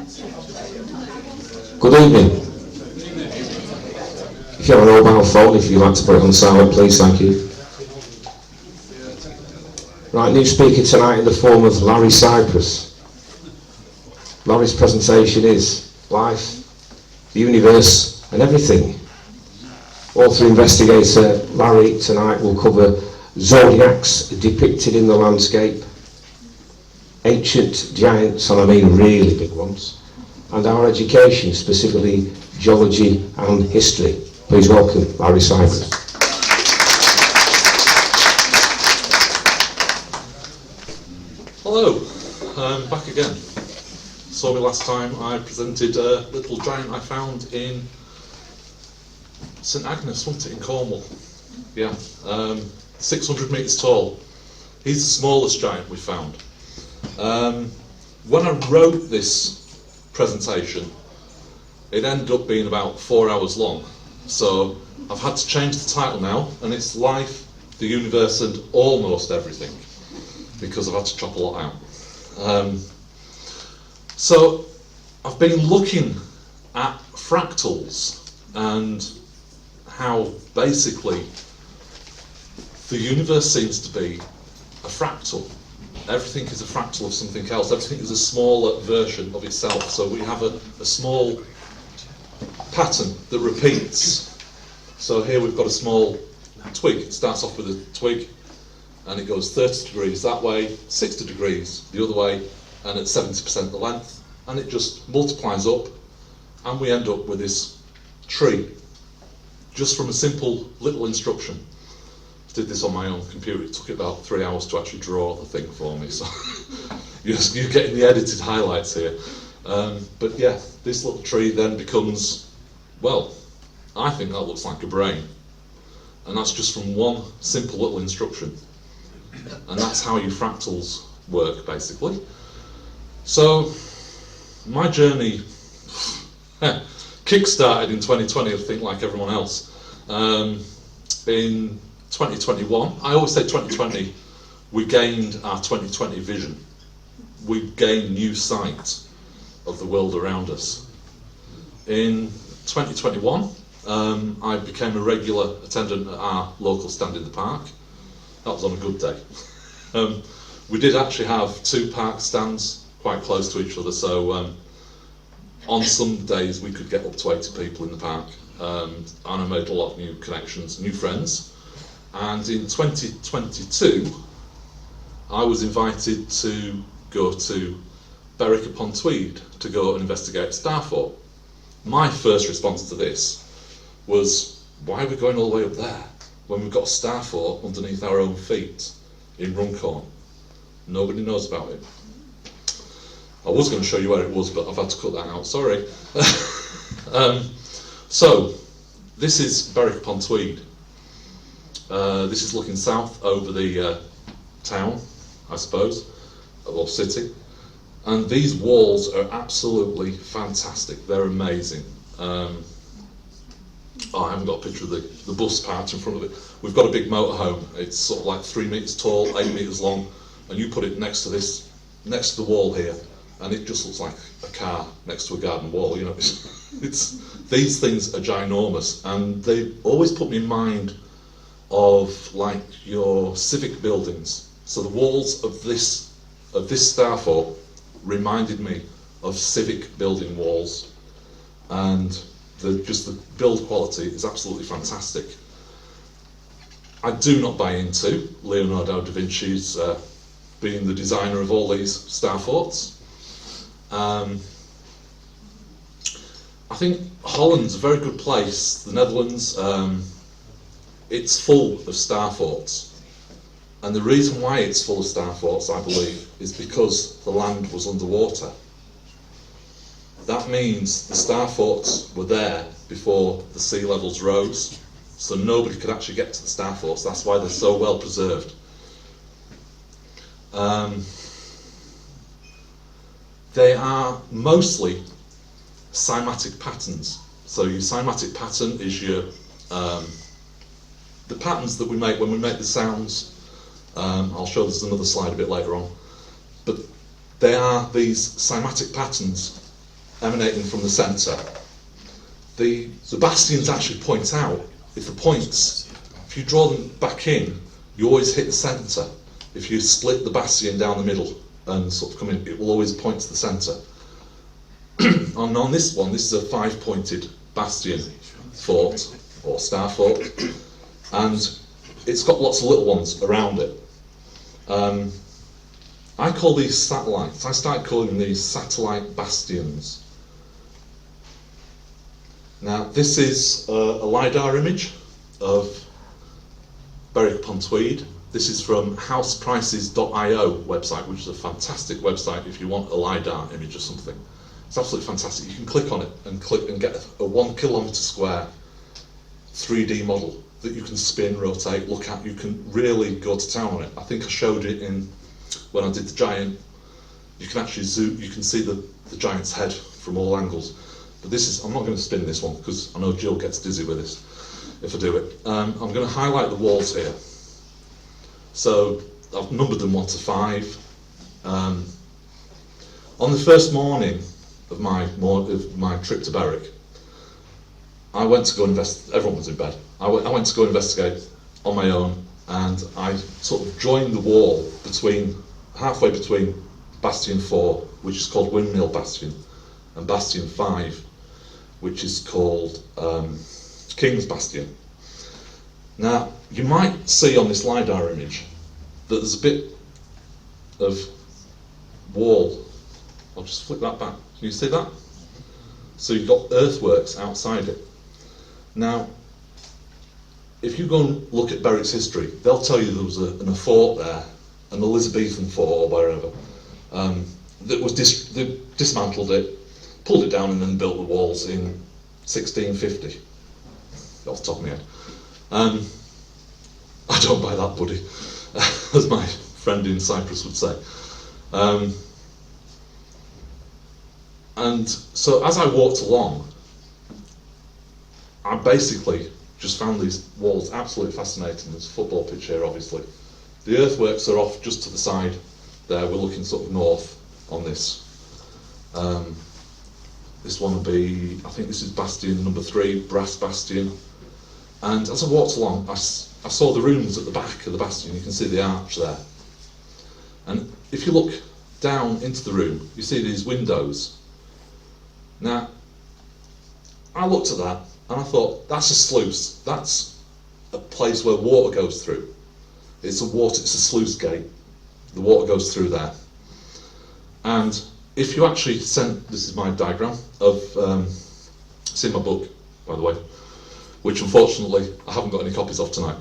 Good evening. If you have a mobile phone, if you'd like to put it on silent, please, thank you. Right, new speaker tonight in the form of Larry Cypress. Larry's presentation is life, the universe, and everything. Author investigator Larry tonight will cover Zodiacs depicted in the landscape, ancient giants, and I mean really big ones, and our education, specifically geology and history. Please welcome Larry Cypress. Hello, I'm back again. Saw me last time I presented a little giant I found in St Agnes, wasn't it, in Cornwall? Yeah, 600 metres tall. He's the smallest giant we found. When I wrote this presentation, it ended up being about 4 hours long. So I've had to change the title now, and it's Life, the Universe and Almost Everything, because I've had to chop a lot out. So I've been looking at fractals and how basically the universe seems to be a fractal. Everything is a fractal of something else. Everything is a smaller version of itself. So we have a small pattern that repeats. So here we've got a small twig. It starts off with a twig and it goes 30 degrees that way, 60 degrees the other way, and at 70% the length, and it just multiplies up, and we end up with this tree just from a simple little instruction. I did this on my own computer. It took about 3 hours to actually draw the thing for me, so you're getting the edited highlights here. But yeah, this little tree then becomes, well, I think that looks like a brain, and that's just from one simple little instruction. And that's how your fractals work, basically. So my journey kick-started in 2020, I think, like everyone else. In 2021, I always say 2020, we gained our 2020 vision. We gained new sight of the world around us. In 2021, I became a regular attendant at our local stand in the park. That was on a good day. We did actually have two park stands quite close to each other, so on some days we could get up to 80 people in the park, and I made a lot of new connections, new friends. And in 2022, I was invited to go to Berwick-upon-Tweed to go and investigate Starfort. My first response to this was, why are we going all the way up there when we've got a Starfort underneath our own feet in Runcorn? Nobody knows about it. I was going to show you where it was, but I've had to cut that out, sorry. So, this is Berwick-upon-Tweed. This is looking south over the town, I suppose, or city. And these walls are absolutely fantastic. They're amazing. I haven't got a picture of the bus parked in front of it. We've got a big motorhome. It's sort of like 3 metres tall, 8 metres long, and you put it next to the wall here, and it just looks like a car next to a garden wall. You know, these things are ginormous, and they always put me in mind of like your civic buildings. So the walls of this Starfort reminded me of civic building walls, and the build quality is absolutely fantastic. I do not buy into Leonardo da Vinci's being the designer of all these Starforts. I think Holland's a very good place, the Netherlands. It's full of Starforts. And the reason why it's full of Starforts, I believe, is because the land was underwater. That means the Starforts were there before the sea levels rose, so nobody could actually get to the Starforts. That's why they're so well preserved. They are mostly cymatic patterns. So your cymatic pattern is your the patterns that we make when we make the sounds. I'll show this another slide a bit later on. But they are these cymatic patterns emanating from the centre, the bastions actually point out. If the points, if you draw them back in, you always hit the centre. If you split the bastion down the middle and sort of come in, it will always point to the centre. And on this one, this is a 5-pointed bastion fort, or star fort, and it's got lots of little ones around it. I call these satellites. I started calling these satellite bastions. Now, this is a LiDAR image of Berwick-upon-Tweed. This is from houseprices.io website, which is a fantastic website if you want a LiDAR image or something. It's absolutely fantastic. You can click on it and get a 1 kilometre square 3D model that you can spin, rotate, look at. You can really go to town on it. I think I showed it when I did the giant. You can actually zoom, you can see the giant's head from all angles. But this is, I'm not going to spin this one because I know Jill gets dizzy with this if I do it. I'm going to highlight the walls here. So I've numbered them 1 to 5. On the first morning of my trip to Berwick, I went to go investigate. Everyone was in bed. I went to go investigate on my own, and I sort of joined the wall halfway between Bastion 4, which is called Windmill Bastion, and Bastion 5, which is called King's Bastion. Now, you might see on this LiDAR image that there's a bit of wall. I'll just flick that back. Can you see that? So you've got earthworks outside it. Now, if you go and look at Berwick's history, they'll tell you there was a fort there, an Elizabethan fort or wherever, they dismantled it, pulled it down and then built the walls in 1650, off the top of my head. I don't buy that, buddy, as my friend in Cyprus would say. And so as I walked along, I basically just found these walls absolutely fascinating. There's a football pitch here, obviously. The earthworks are off just to the side there. We're looking sort of north on this. This one will be, I think this is Bastion number 3, Brass Bastion. And as I walked along, I saw the rooms at the back of the bastion. You can see the arch there. And if you look down into the room, you see these windows. Now, I looked at that and I thought, that's a sluice. That's a place where water goes through. It's a sluice gate. The water goes through there. And if you actually this is my diagram of, it's in my book, by the way, which unfortunately I haven't got any copies of tonight.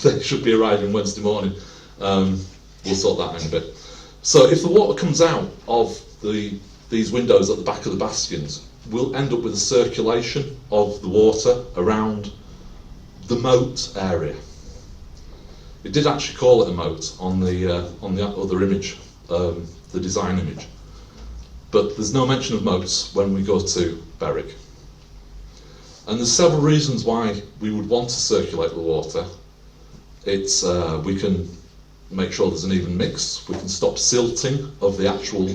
They should be arriving Wednesday morning. We'll sort that out in a bit. So if the water comes out of these windows at the back of the bastions, we'll end up with a circulation of the water around the moat area. It did actually call it a moat on the other image, the design image. But there's no mention of moats when we go to Berwick. And there's several reasons why we would want to circulate the water. It's we can make sure there's an even mix. We can stop silting of the actual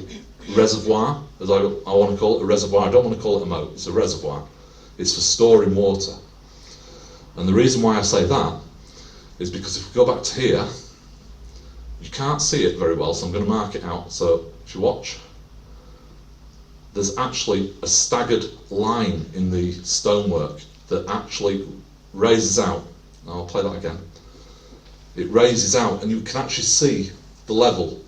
reservoir, as I want to call it, a reservoir. I don't want to call it a moat, it's a reservoir. It's for storing water. And the reason why I say that is because if we go back to here, you can't see it very well, so I'm going to mark it out. So if you watch, there's actually a staggered line in the stonework that actually raises out. I'll play that again. It raises out and you can actually see the level.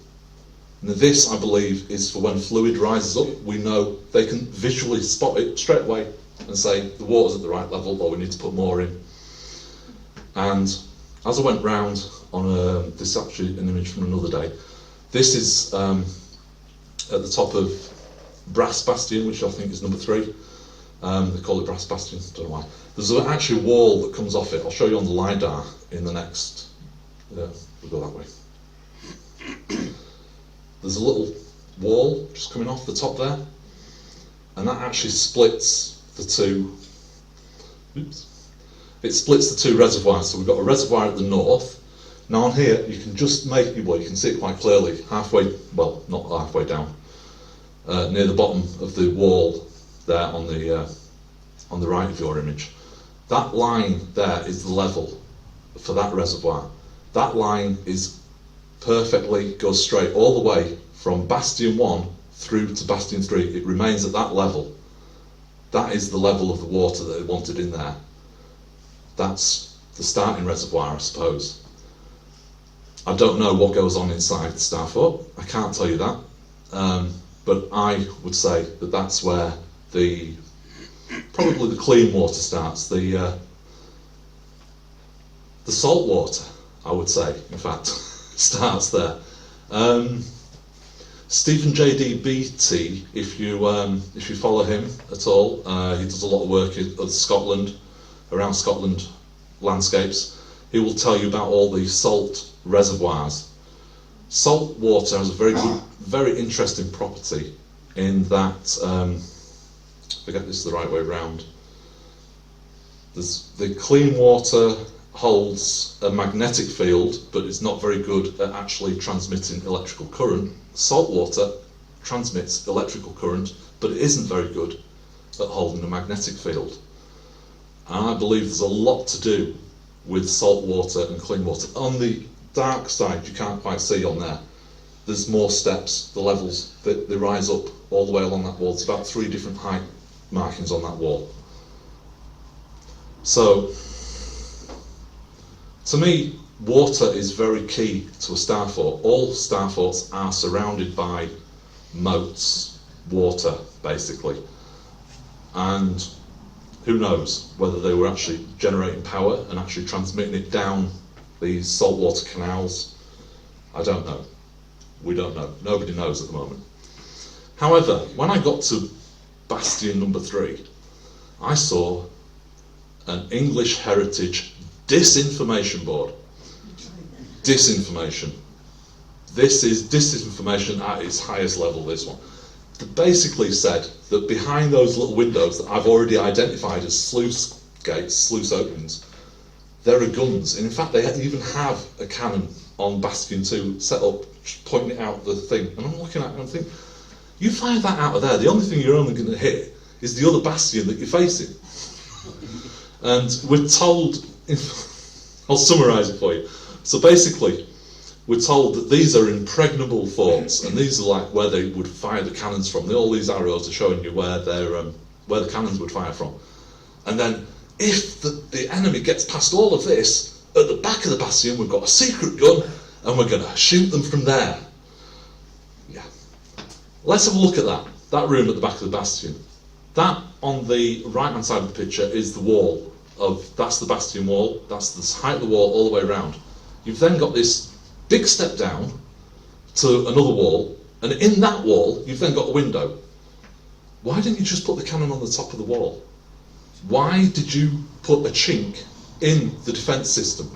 Now this, I believe, is for when fluid rises up. We know they can visually spot it straight away and say the water's at the right level or we need to put more in. And as I went round on this is actually an image from another day. This is at the top of Brass Bastion, which I think is number 3. They call it Brass Bastion, don't know why. There's actually a wall that comes off it. I'll show you on the LiDAR in the next, we'll go that way. There's a little wall just coming off the top there, and that actually splits the two, it splits the two reservoirs. So we've got a reservoir at the north. Now on here, you can just you can see it quite clearly, halfway, well, not halfway down. near the bottom of the wall there on the right of your image. That line there is the level for that reservoir. That line is goes straight all the way from Bastion 1 through to Bastion 3. It remains at that level. That is the level of the water that they wanted in there. That's the starting reservoir, I suppose. I don't know what goes on inside the starfort. I can't tell you that. But I would say that that's where probably the clean water starts. The salt water, I would say, in fact, starts there. Stephen J.D. Beattie, if you follow him at all, he does a lot of work in Scotland, around Scotland landscapes. He will tell you about all the salt reservoirs. Salt water has a very interesting property in that, I get this the right way round. The clean water holds a magnetic field, but it's not very good at actually transmitting electrical current. Salt water transmits electrical current, but it isn't very good at holding a magnetic field. And I believe there's a lot to do with salt water and clean water. On the dark side, you can't quite see on there. There's more steps, the levels, they rise up all the way along that wall. It's about 3 different height markings on that wall. So, to me, water is very key to a starfort. All starforts are surrounded by moats, water, basically. And who knows whether they were actually generating power and actually transmitting it down these saltwater canals. I don't know. We don't know. Nobody knows at the moment. However, when I got to Bastion number 3, I saw an English heritage disinformation board. Disinformation. This is disinformation at its highest level, this one. They basically said that behind those little windows that I've already identified as sluice gates, sluice openings, there are guns. And in fact, they even have a cannon on Bastion 2 set up, pointing it out the thing. And I'm looking at it and I'm thinking, you fire that out of there, the only thing you're only going to hit is the other bastion that you're facing. And we're told, I'll summarise it for you. So basically, we're told that these are impregnable forts, and these are like where they would fire the cannons from. All these arrows are showing you where the cannons would fire from. And then, if the enemy gets past all of this, at the back of the bastion we've got a secret gun, and we're going to shoot them from there. Yeah. Let's have a look at that room at the back of the bastion. That, on the right-hand side of the picture, is the wall. That's the bastion wall, that's the height of the wall all the way around. You've then got this big step down to another wall, and in that wall you've then got a window. Why didn't you just put the cannon on the top of the wall? Why did you put a chink in the defence system?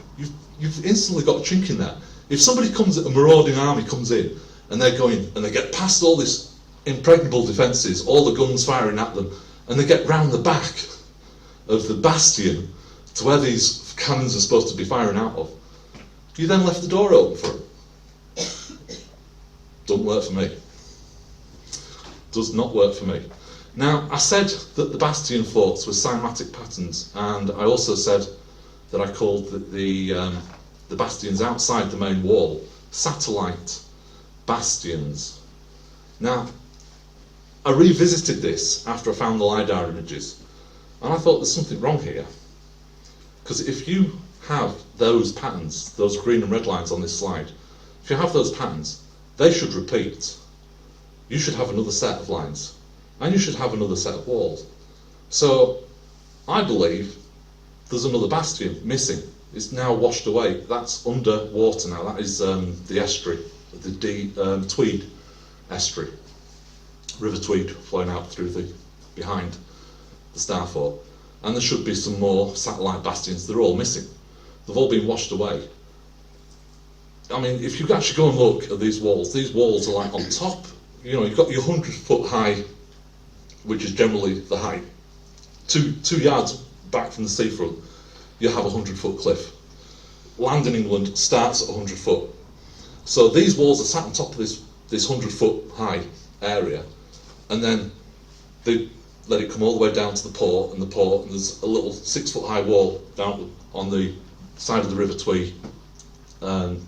You've instantly got a chink in there. If somebody a marauding army comes in, and they're going, and they get past all this impregnable defences, all the guns firing at them, and they get round the back of the bastion to where these cannons are supposed to be firing out of, you then left the door open for them. Doesn't work for me. Does not work for me. Now, I said that the bastion forts were cymatic patterns, and I also said that I called the bastions outside the main wall satellite bastions. Now, I revisited this after I found the LiDAR images, and I thought there's something wrong here. Because if you have those patterns, those green and red lines on this slide, if you have those patterns, they should repeat. You should have another set of lines, and you should have another set of walls. So, I believe there's another bastion missing. It's now washed away. That's under water now. That is the estuary, the Tweed estuary. River Tweed flowing out through behind the Starfort. And there should be some more satellite bastions. They're all missing. They've all been washed away. I mean, if you actually go and look at these walls are like on top. You know, you've got your 100-foot high, which is generally the height. 2 yards back from the seafront, you have a 100-foot cliff. Land in England starts at 100 foot. So these walls are sat on top of this 100-foot high area, and then they let it come all the way down to the port, and there's a little 6-foot high wall down on the side of the River Tweed, and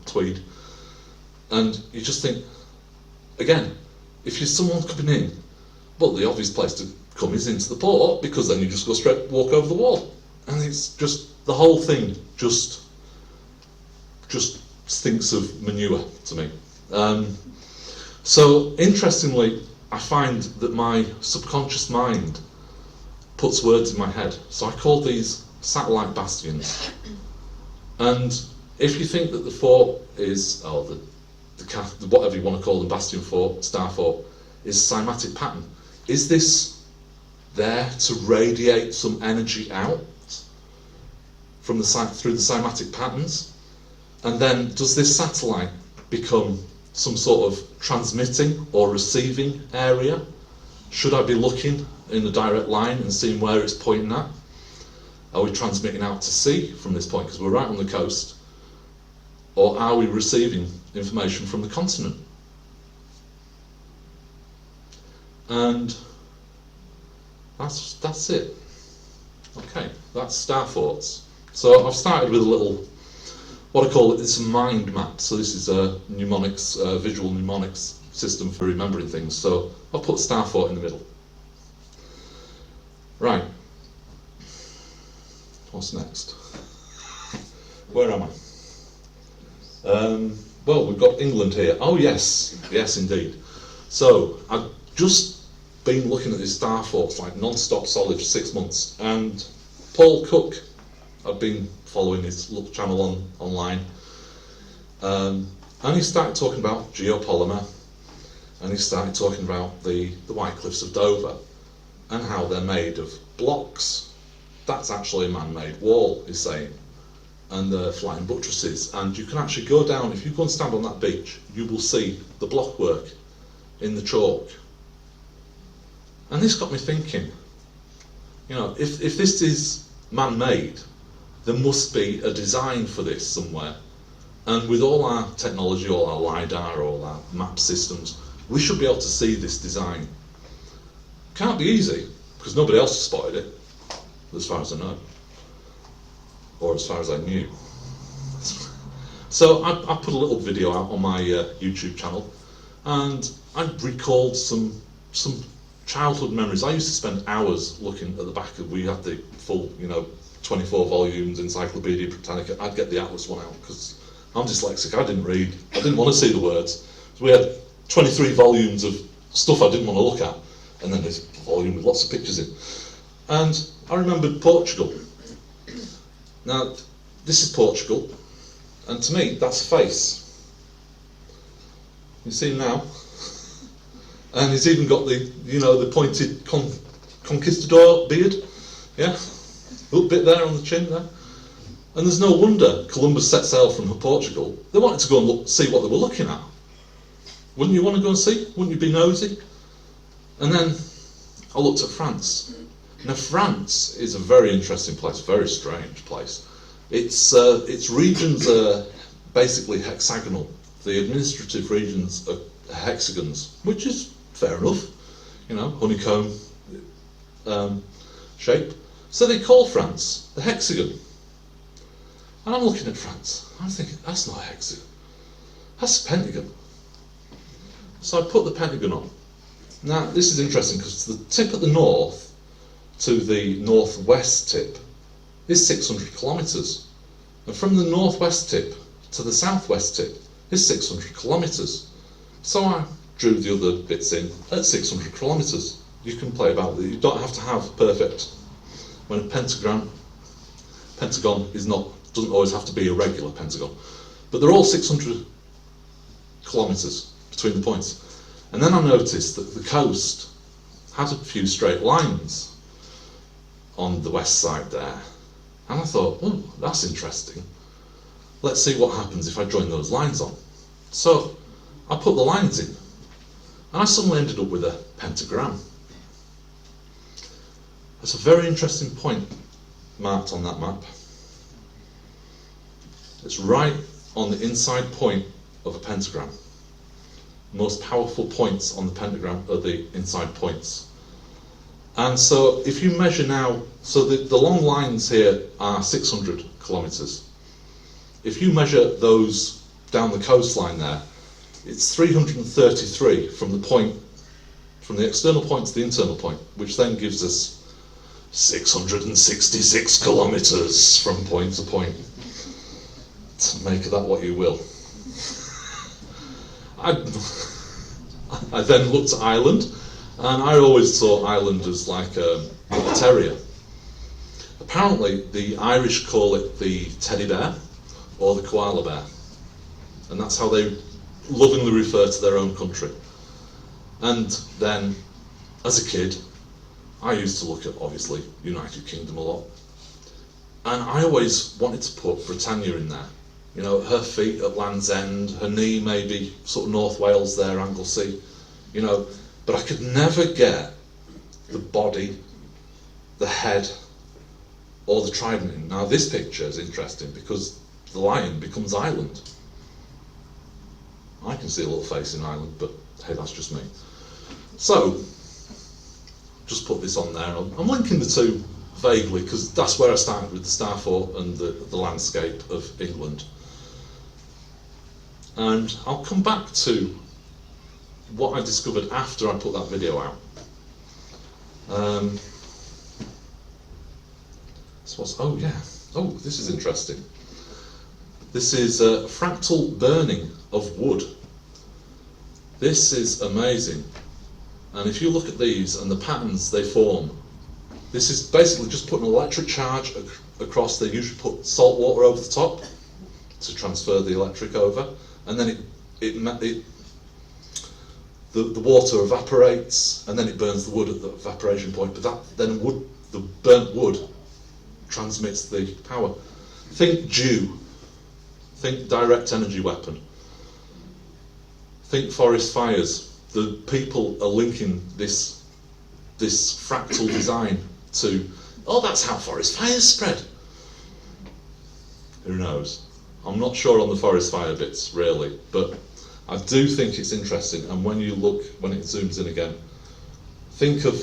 you just think, again, if you're someone coming in, well, the obvious place to come is into the port, because then you just go straight, walk over the wall, and it's just, the whole thing just stinks of manure to me. So interestingly, I find that my subconscious mind puts words in my head. So I call these satellite bastions. And if you think that the fort is, the whatever you want to call them, bastion fort, star fort, is a cymatic pattern, is this there to radiate some energy out from through the cymatic patterns? And then does this satellite become some sort of transmitting or receiving area? Should I be looking in a direct line and seeing where it's pointing at? Are we transmitting out to sea from this point because we're right on the coast? Or are we receiving information from the continent? And that's it. Okay, that's star forts. So I've started with a little, what I call it, it's a mind map. So this is a mnemonics, visual mnemonics system for remembering things. So I'll put star fort in the middle. Right. What's next? Where am I? Well, we've got England here. Oh yes, yes indeed. So I've just been looking at these star forts like non-stop solid for 6 months, and Paul Cook, I've been following his little channel online, and he started talking about geopolymer, and he started talking about the White Cliffs of Dover and how they're made of blocks. That's actually a man-made wall, he's saying, and the flying buttresses, and you can actually go down, if you go and stand on that beach, you will see the blockwork in the chalk. And this got me thinking, you know, if this is man-made, there must be a design for this somewhere. And with all our technology, all our LiDAR, all our map systems, we should be able to see this design. Can't be easy, because nobody else has spotted it, as far as I know, or as far as I knew. So I put a little video out on my YouTube channel, and I recalled some childhood memories. I used to spend hours looking at the back of, we had the full, 24 volumes Encyclopedia Britannica. I'd get the Atlas one out because I'm dyslexic, I didn't read, I didn't want to see the words. So we had 23 volumes of stuff I didn't want to look at, and then this volume with lots of pictures in. And I remembered Portugal. Now, this is Portugal, and to me, that's a face. You see him now? And he's even got the pointed conquistador beard, yeah? A little bit there on the chin there. And there's no wonder Columbus set sail from Portugal. They wanted to go and look, see what they were looking at. Wouldn't you want to go and see? Wouldn't you be nosy? And then I looked at France. Now France is a very interesting place, very strange place. Its regions are basically hexagonal. The administrative regions are hexagons, which is fair enough, honeycomb shape. So they call France the hexagon. And I'm looking at France, I'm thinking, that's not a hexagon, that's a pentagon. So I put the pentagon on. Now this is interesting because the tip at the north to the northwest tip is 600 kilometres. And from the northwest tip to the southwest tip is 600 kilometres. So I drew the other bits in at 600 kilometres. You can play about with it. You don't have to have perfect. When a pentagon doesn't always have to be a regular pentagon. But they're all 600 kilometres between the points. And then I noticed that the coast had a few straight lines on the west side there. And I thought, oh, that's interesting. Let's see what happens if I join those lines on. So I put the lines in, and I suddenly ended up with a pentagram. That's a very interesting point marked on that map. It's right on the inside point of a pentagram. most powerful points on the pentagram are the inside points. And so if you measure now, so the long lines here are 600 kilometres. If you measure those down the coastline there, it's 333 from the point, from the external point to the internal point, which then gives us 666 kilometres from point to point. Make of that what you will. I then looked at Ireland, and I always saw Ireland as like a terrier. Apparently, the Irish call it the teddy bear or the koala bear, and that's how they lovingly refer to their own country. And then, as a kid, I used to look at, obviously, United Kingdom a lot, and I always wanted to put Britannia in there. You know, her feet at Land's End, her knee maybe sort of North Wales there, Anglesey, you know, but I could never get the body, the head, or the trident in. Now this picture is interesting because the lion becomes Ireland. I can see a little face in Ireland, but hey, that's just me. So, just put this on there. I'm linking the two vaguely because that's where I started with the Star Fort and the landscape of England. And I'll come back to what I discovered after I put that video out. This is interesting. This is a fractal burning of wood. This is amazing. And if you look at these and the patterns they form, this is basically just putting an electric charge across. They usually put salt water over the top to transfer the electric over, and then the water evaporates, and then it burns the wood at the evaporation point. But the burnt wood transmits the power. Think dew. Think direct energy weapon. Think forest fires. The people are linking this fractal design to, oh, that's how forest fires spread. Who knows? I'm not sure on the forest fire bits, really, but I do think it's interesting. And when you look, when it zooms in again, think of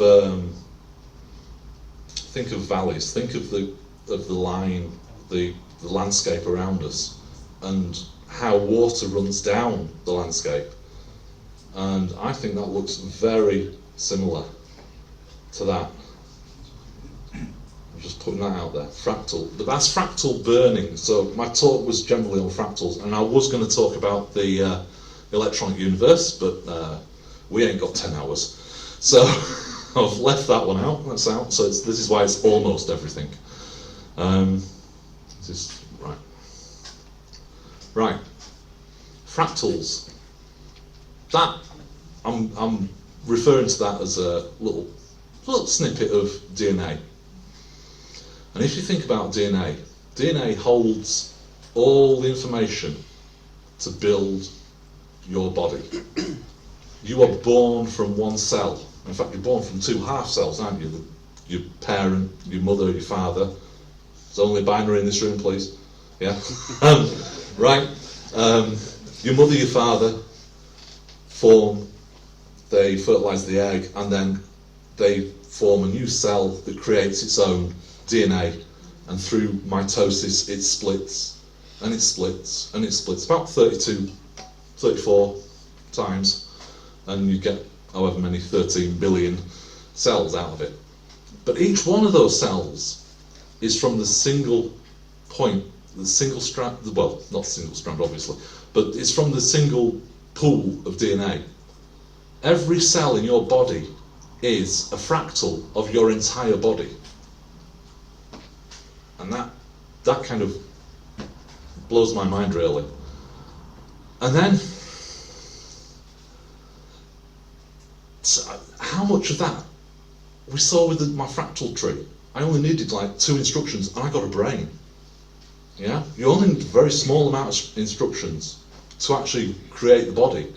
valleys. Think of the line, the landscape around us, and how water runs down the landscape. And I think that looks very similar to that. I'm just putting that out there. Fractal. But that's fractal burning. So my talk was generally on fractals, and I was going to talk about the electronic universe, but we ain't got 10 hours. So I've left that one out. That's out. So this is why it's almost everything. This is right. Right. Fractals. That I'm referring to that as a little snippet of DNA. And if you think about DNA holds all the information to build your body. You are born from one cell. In fact, you're born from two half cells, aren't you? Your parent, your mother, your father. There's only binary in this room, please. Yeah. Right. Your mother, your father form. They fertilise the egg, and then they form a new cell that creates its own DNA, and through mitosis it splits, and it splits, and it splits about 32, 34 times, and you get however many 13 billion cells out of it. But each one of those cells is from the single point, the single strand, well, not single strand obviously, but it's from the single pool of DNA. Every cell in your body is a fractal of your entire body. And that kind of blows my mind, really. And then, how much of that we saw with my fractal tree? I only needed like 2 instructions and I got a brain. Yeah? You only need a very small amount of instructions to actually create the body.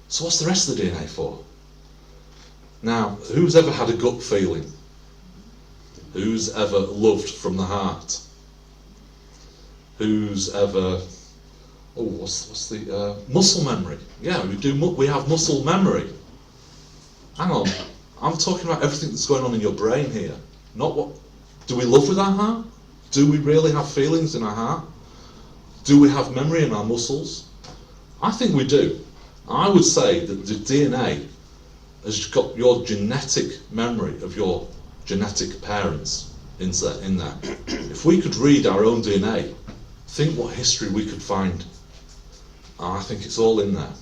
So what's the rest of the DNA for? Now, who's ever had a gut feeling? Who's ever loved from the heart? Who's ever what's the muscle memory? Yeah, we have muscle memory. Hang on, I'm talking about everything that's going on in your brain here. Not what. Do we love with our heart? Do we really have feelings in our heart? Do we have memory in our muscles? I think we do. I would say that the DNA has got your genetic memory of your genetic parents in there. If we could read our own DNA, think what history we could find. I think it's all in there.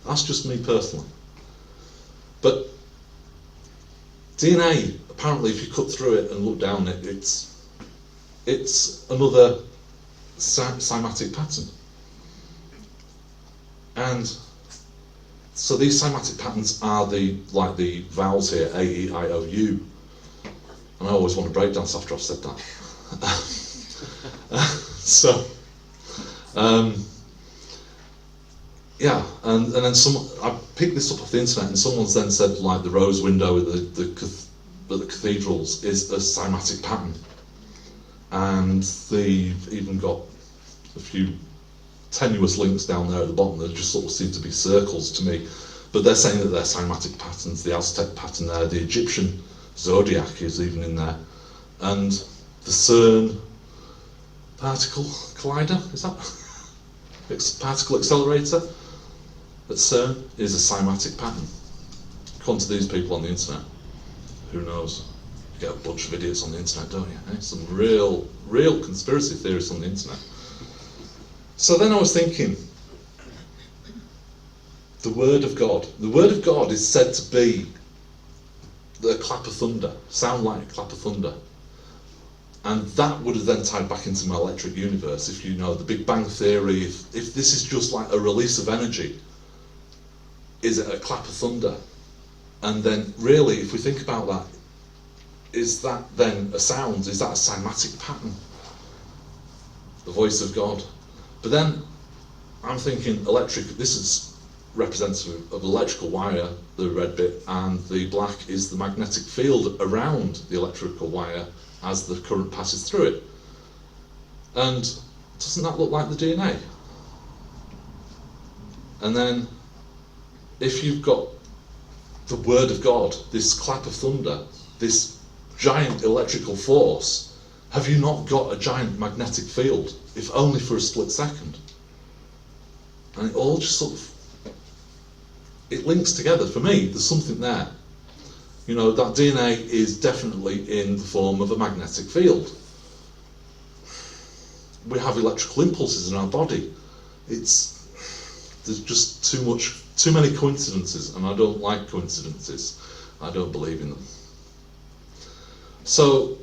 That's just me personally. But DNA, apparently, if you cut through it and look down it, it's another cymatic pattern. And so these cymatic patterns are like the vowels here, A, E, I, O, U. And I always want to break dance after I've said that. Yeah, and then I picked this up off the internet, and someone's then said like the rose window at the cathedrals is a cymatic pattern, and they've even got a few tenuous links down there at the bottom that just sort of seem to be circles to me, but they're saying that they're cymatic patterns. The Aztec pattern there, the Egyptian Zodiac is even in there, and the CERN particle collider, is that particle accelerator at CERN is a cymatic pattern. According to these people on the internet, who knows? You get a bunch of idiots on the internet, don't you? Eh? Some real conspiracy theorists on the internet. So then I was thinking, the Word of God. The Word of God is said to be a clap of thunder, sound like a clap of thunder. And that would have then tied back into my electric universe, if you know the Big Bang Theory, if this is just like a release of energy, is it a clap of thunder? And then really, if we think about that, is that then a sound? Is that a cymatic pattern? The voice of God. But then I'm thinking electric, this is representative of electrical wire, the red bit, and the black is the magnetic field around the electrical wire as the current passes through it. And doesn't that look like the DNA? And then if you've got the Word of God, this clap of thunder, this giant electrical force, have you not got a giant magnetic field, if only for a split second? And it all just sort of, it links together. For me, there's something there. You know, that DNA is definitely in the form of a magnetic field. We have electrical impulses in our body. There's just too many coincidences, and I don't like coincidences. I don't believe in them. So,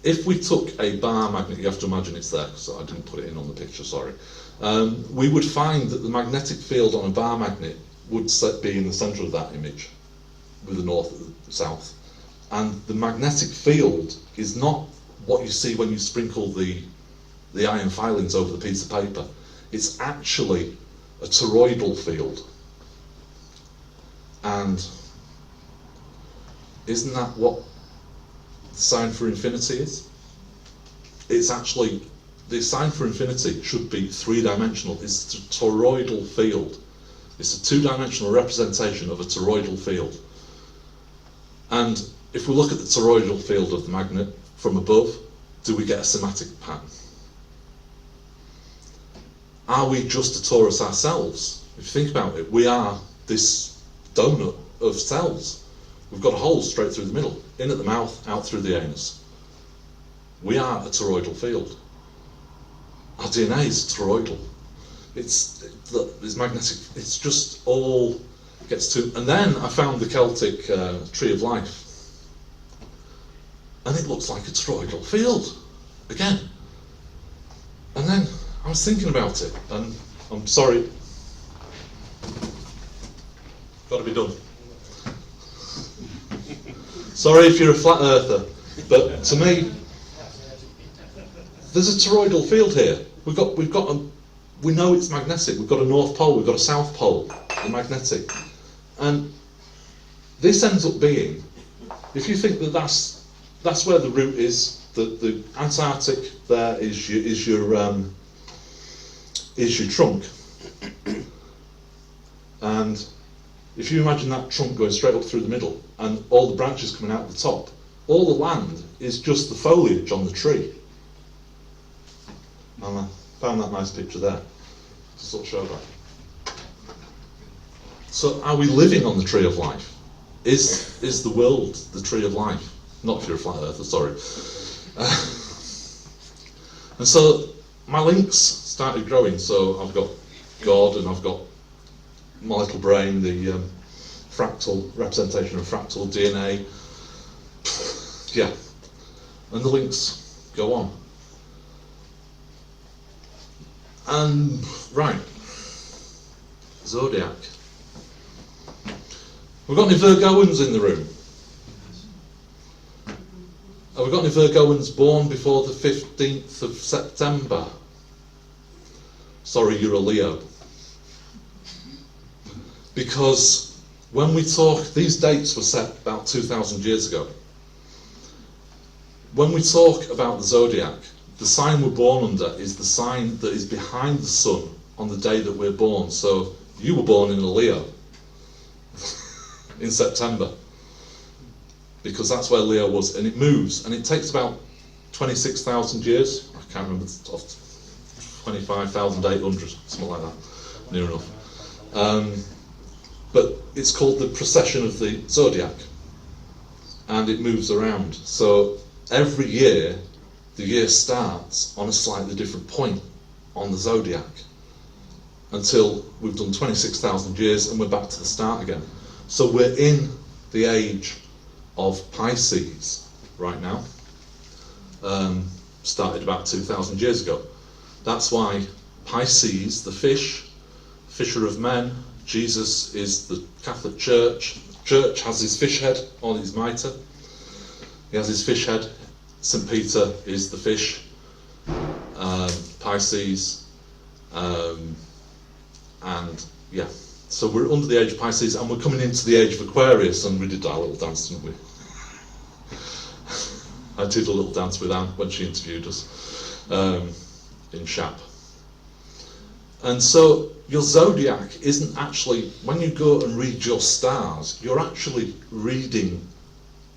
if we took a bar magnet, you have to imagine it's there, so I didn't put it in on the picture, sorry. We would find that the magnetic field on a bar magnet would be in the centre of that image, with the north and the south. And the magnetic field is not what you see when you sprinkle the iron filings over the piece of paper. It's actually a toroidal field. And isn't that what the sign for infinity is? It's actually, the sign for infinity should be three-dimensional. It's a toroidal field. It's a two-dimensional representation of a toroidal field. And if we look at the toroidal field of the magnet from above, do we get a cymatic pattern? Are we just a torus ourselves? If you think about it, we are this donut of cells. We've got a hole straight through the middle, in at the mouth, out through the anus. We are a toroidal field. Our DNA is toroidal. It's magnetic. It's just all gets to. And then I found the Celtic tree of life, and it looks like a toroidal field again. And then I was thinking about it, and I'm sorry, got to be done. Sorry if you're a flat earther, but to me, there's a toroidal field here. We know it's magnetic. We've got a north pole, we've got a south pole, the magnetic, and this ends up being, if you think that that's where the root is, the Antarctic there is your is your trunk. And if you imagine that trunk going straight up through the middle and all the branches coming out the top, all the land is just the foliage on the tree. And I found that nice picture there to sort of show that. So are we living on the tree of life? Is the world the tree of life? Not if you're a flat earther, sorry. And so my links started growing. So I've got God and I've got my little brain, the fractal representation of fractal DNA. Yeah, and the links go on. And right, Zodiac. We've got any Virgoans in the room? Have we got any Virgoans born before the 15th of September? Sorry, you're a Leo. Because when we talk, these dates were set about 2,000 years ago. When we talk about the Zodiac, the sign we're born under is the sign that is behind the sun on the day that we're born. So you were born in a Leo in September, because that's where Leo was, and it moves, and it takes about 26,000 years. I can't remember, 25,800, something like that, near enough. But it's called the precession of the Zodiac, and it moves around. So every year, the year starts on a slightly different point on the Zodiac until we've done 26,000 years and we're back to the start again. So we're in the age of Pisces right now. Started about 2,000 years ago. That's why Pisces, the fish, fisher of men, Jesus is the Catholic Church. Church has his fish head on his mitre. He has his fish head. St. Peter is the fish. Pisces. And yeah. So we're under the age of Pisces and we're coming into the age of Aquarius, and we did our little dance, didn't we? I did a little dance with Anne when she interviewed us in Shap. And so your zodiac isn't actually, when you go and read your stars, you're actually reading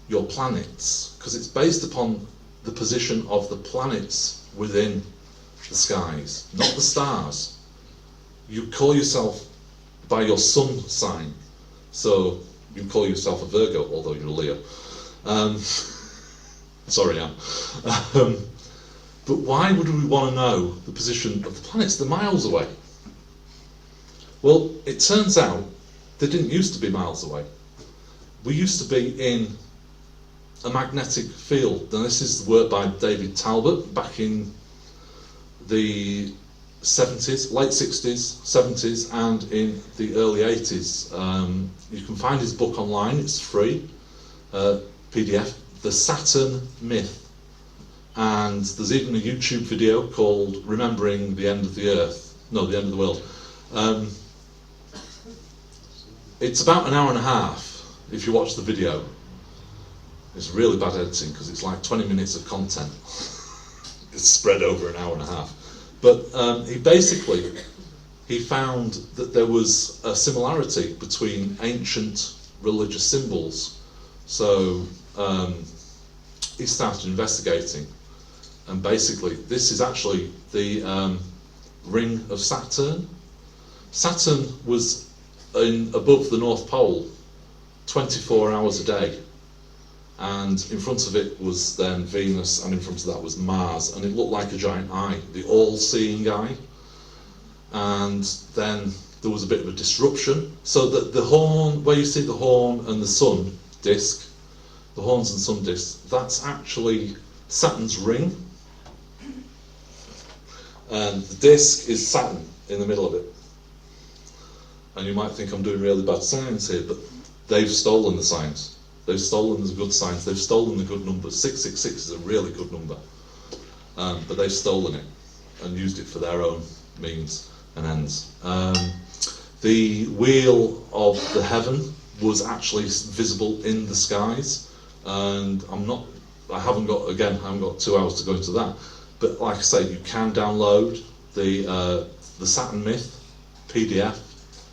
your planets, because it's based upon the position of the planets within the skies, not the stars. You call yourself by your sun sign, so you call yourself a Virgo, although you're a Leo. Sorry, Anne. But why would we want to know the position of the planets? They're miles away. Well, it turns out they didn't used to be miles away. We used to be in a magnetic field. Now, this is the work by David Talbot back in the 70s, late 60s, 70s, and in the early 80s. You can find his book online, it's free, PDF, The Saturn Myth. And there's even a YouTube video called Remembering the End of the Earth. No, the End of the World. It's about an hour and a half if you watch the video. It's really bad editing because it's like 20 minutes of content. It's spread over an hour and a half. But he found that there was a similarity between ancient religious symbols. So he started investigating, and basically this is actually the ring of Saturn. Saturn was above the North Pole 24 hours a day, and in front of it was then Venus, and in front of that was Mars, and it looked like a giant eye, the all-seeing eye. And then there was a bit of a disruption, so that the horn, where you see the horn and the sun disk, the horns and sun discs, that's actually Saturn's ring, and the disc is Saturn in the middle of it. And you might think I'm doing really bad science here, but they've stolen the science. They've stolen the good science. They've stolen the good numbers. 666 is a really good number, but they've stolen it and used it for their own means and ends. The wheel of the heaven was actually visible in the skies, and I haven't got 2 hours to go into that. But like I say, you can download the the Saturn myth PDF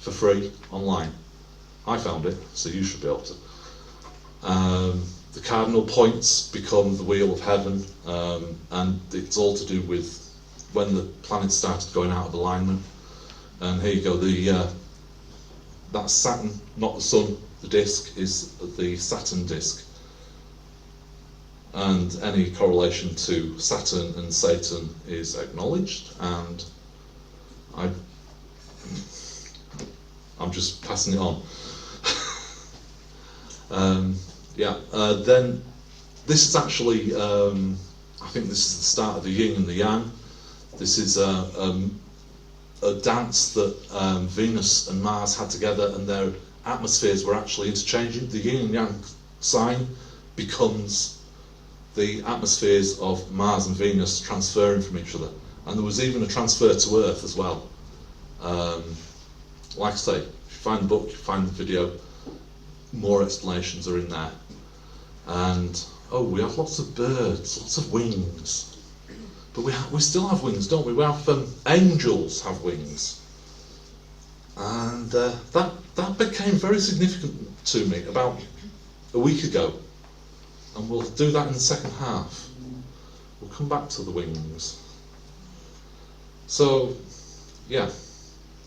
for free online. I found it, so you should be able to. The cardinal points become the wheel of heaven, and it's all to do with when the planets started going out of alignment. And here you go, that's Saturn, not the Sun. The disk is the Saturn disk. And any correlation to Saturn and Satan is acknowledged, and I'm just passing it on. Then this is actually, I think this is the start of the yin and the yang. This is a dance that Venus and Mars had together, and their atmospheres were actually interchanging. The yin and yang sign becomes the atmospheres of Mars and Venus transferring from each other. And there was even a transfer to Earth as well. Like I say, if you find the book, you find the video, more explanations are in there. And, oh, we have lots of birds, lots of wings. But we still have wings, don't we? We have, angels have wings. And that became very significant to me about a week ago. And we'll do that in the second half. We'll come back to the wings. So, yeah.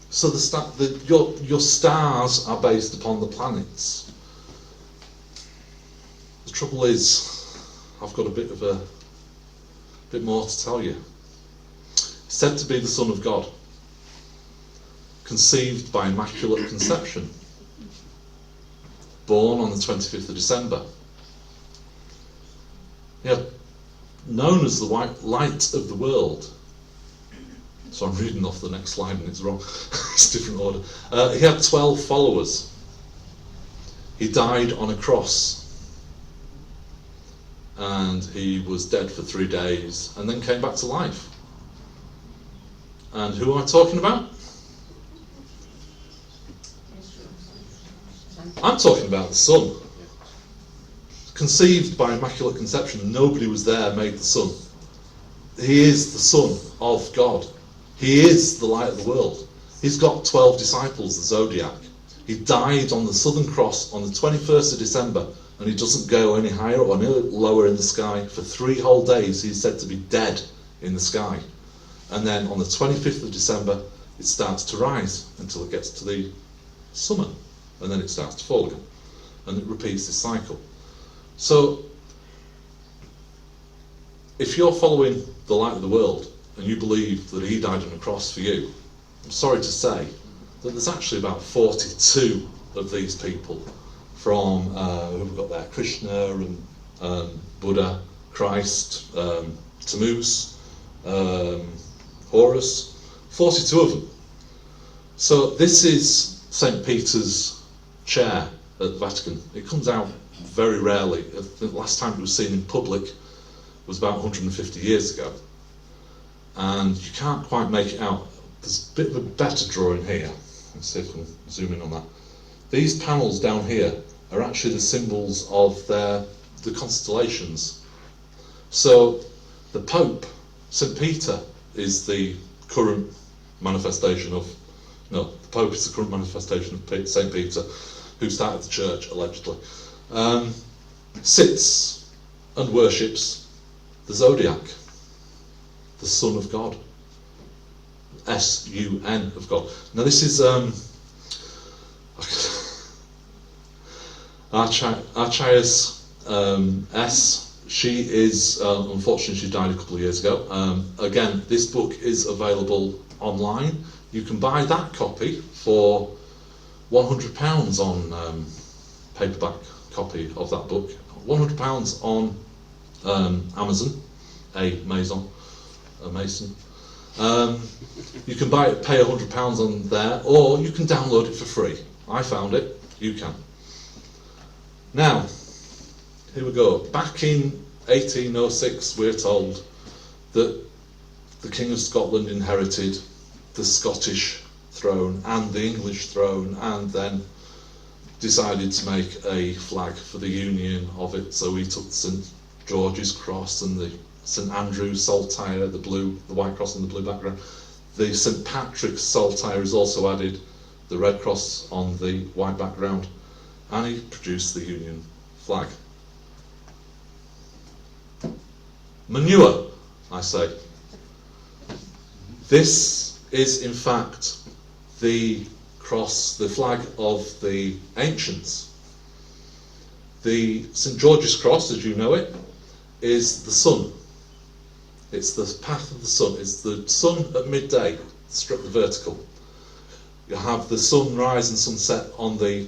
So your stars are based upon the planets. The trouble is, I've got a bit more to tell you. Said to be the Son of God, conceived by Immaculate Conception, born on the 25th of December. Yeah, known as the white light of the world. So I'm reading off the next slide and it's wrong. It's a different order. He had 12 followers. He died on a cross. And he was dead for 3 days and then came back to life. And who am I talking about? I'm talking about the Son. Conceived by Immaculate Conception, nobody was there, made the Son. He is the Son of God. He is the light of the world. He's got 12 disciples, the Zodiac. He died on the Southern Cross on the 21st of December, and he doesn't go any higher or any lower in the sky. For 3 whole days he's said to be dead in the sky. And then on the 25th of December it starts to rise until it gets to the summer, and then it starts to fall again. And it repeats this cycle. So, if you're following the light of the world and you believe that he died on a cross for you, I'm sorry to say that there's actually about 42 of these people from, who we've got there, Krishna and Buddha, Christ, Tammuz, Horus, 42 of them. So this is St. Peter's chair at the Vatican. It comes out very rarely. The last time it was seen in public was about 150 years ago. And you can't quite make it out. There's a bit of a better drawing here. Let's see if I can zoom in on that. These panels down here are actually the symbols of the constellations. So the Pope, St. Peter, is the current manifestation of, no, the Pope is the current manifestation of St. Peter, who started the church, allegedly. Sits and worships the Zodiac, the Son of God, S-U-N of God. Now this is Archias S. She is, unfortunately she died a couple of years ago. Again, this book is available online. You can buy that copy for £100 on paperback copy of that book. £100 on Amazon, a Mason. You can buy it, pay £100 on there, or you can download it for free. I found it, you can. Now, here we go. Back in 1806, we're told that the King of Scotland inherited the Scottish throne and the English throne, and then decided to make a flag for the union of it. So he took St. George's cross and the St. Andrew's saltire, the white cross on the blue background. The St Patrick's saltire is also added, the red cross on the white background, and he produced the Union flag. Manure, I say. This is in fact the cross, the flag of the ancients. The St George's Cross, as you know it, is the sun. It's the path of the sun. It's the sun at midday, struck the vertical. You have the sunrise and sunset on the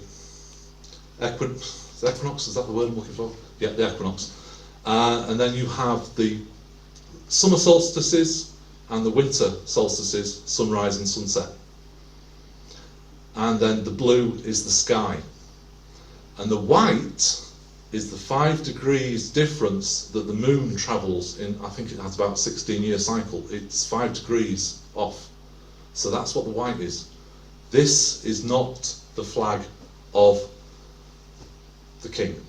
equinox, is that the word I'm looking for? Yeah, the equinox. And then you have the summer solstices and the winter solstices, sunrise and sunset. And then the blue is the sky. And the white is the 5 degrees difference that the moon travels in. I think it has about a 16-year cycle. It's 5 degrees off. So that's what the white is. This is not the flag of the king.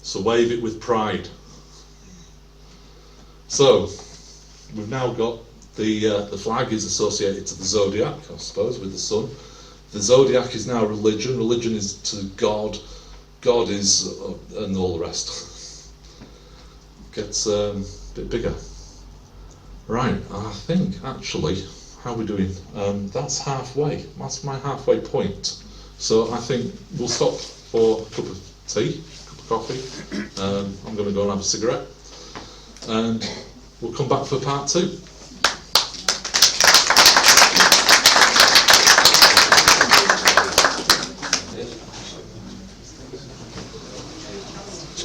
So wave it with pride. So we've now got the flag is associated to the Zodiac, I suppose, with the sun. The Zodiac is now religion. Religion is to God. God is, and all the rest. Gets a bit bigger. Right, I think actually, how are we doing? That's halfway. That's my halfway point. So I think we'll stop for a cup of tea, a cup of coffee. I'm going to go and have a cigarette. And we'll come back for part 2.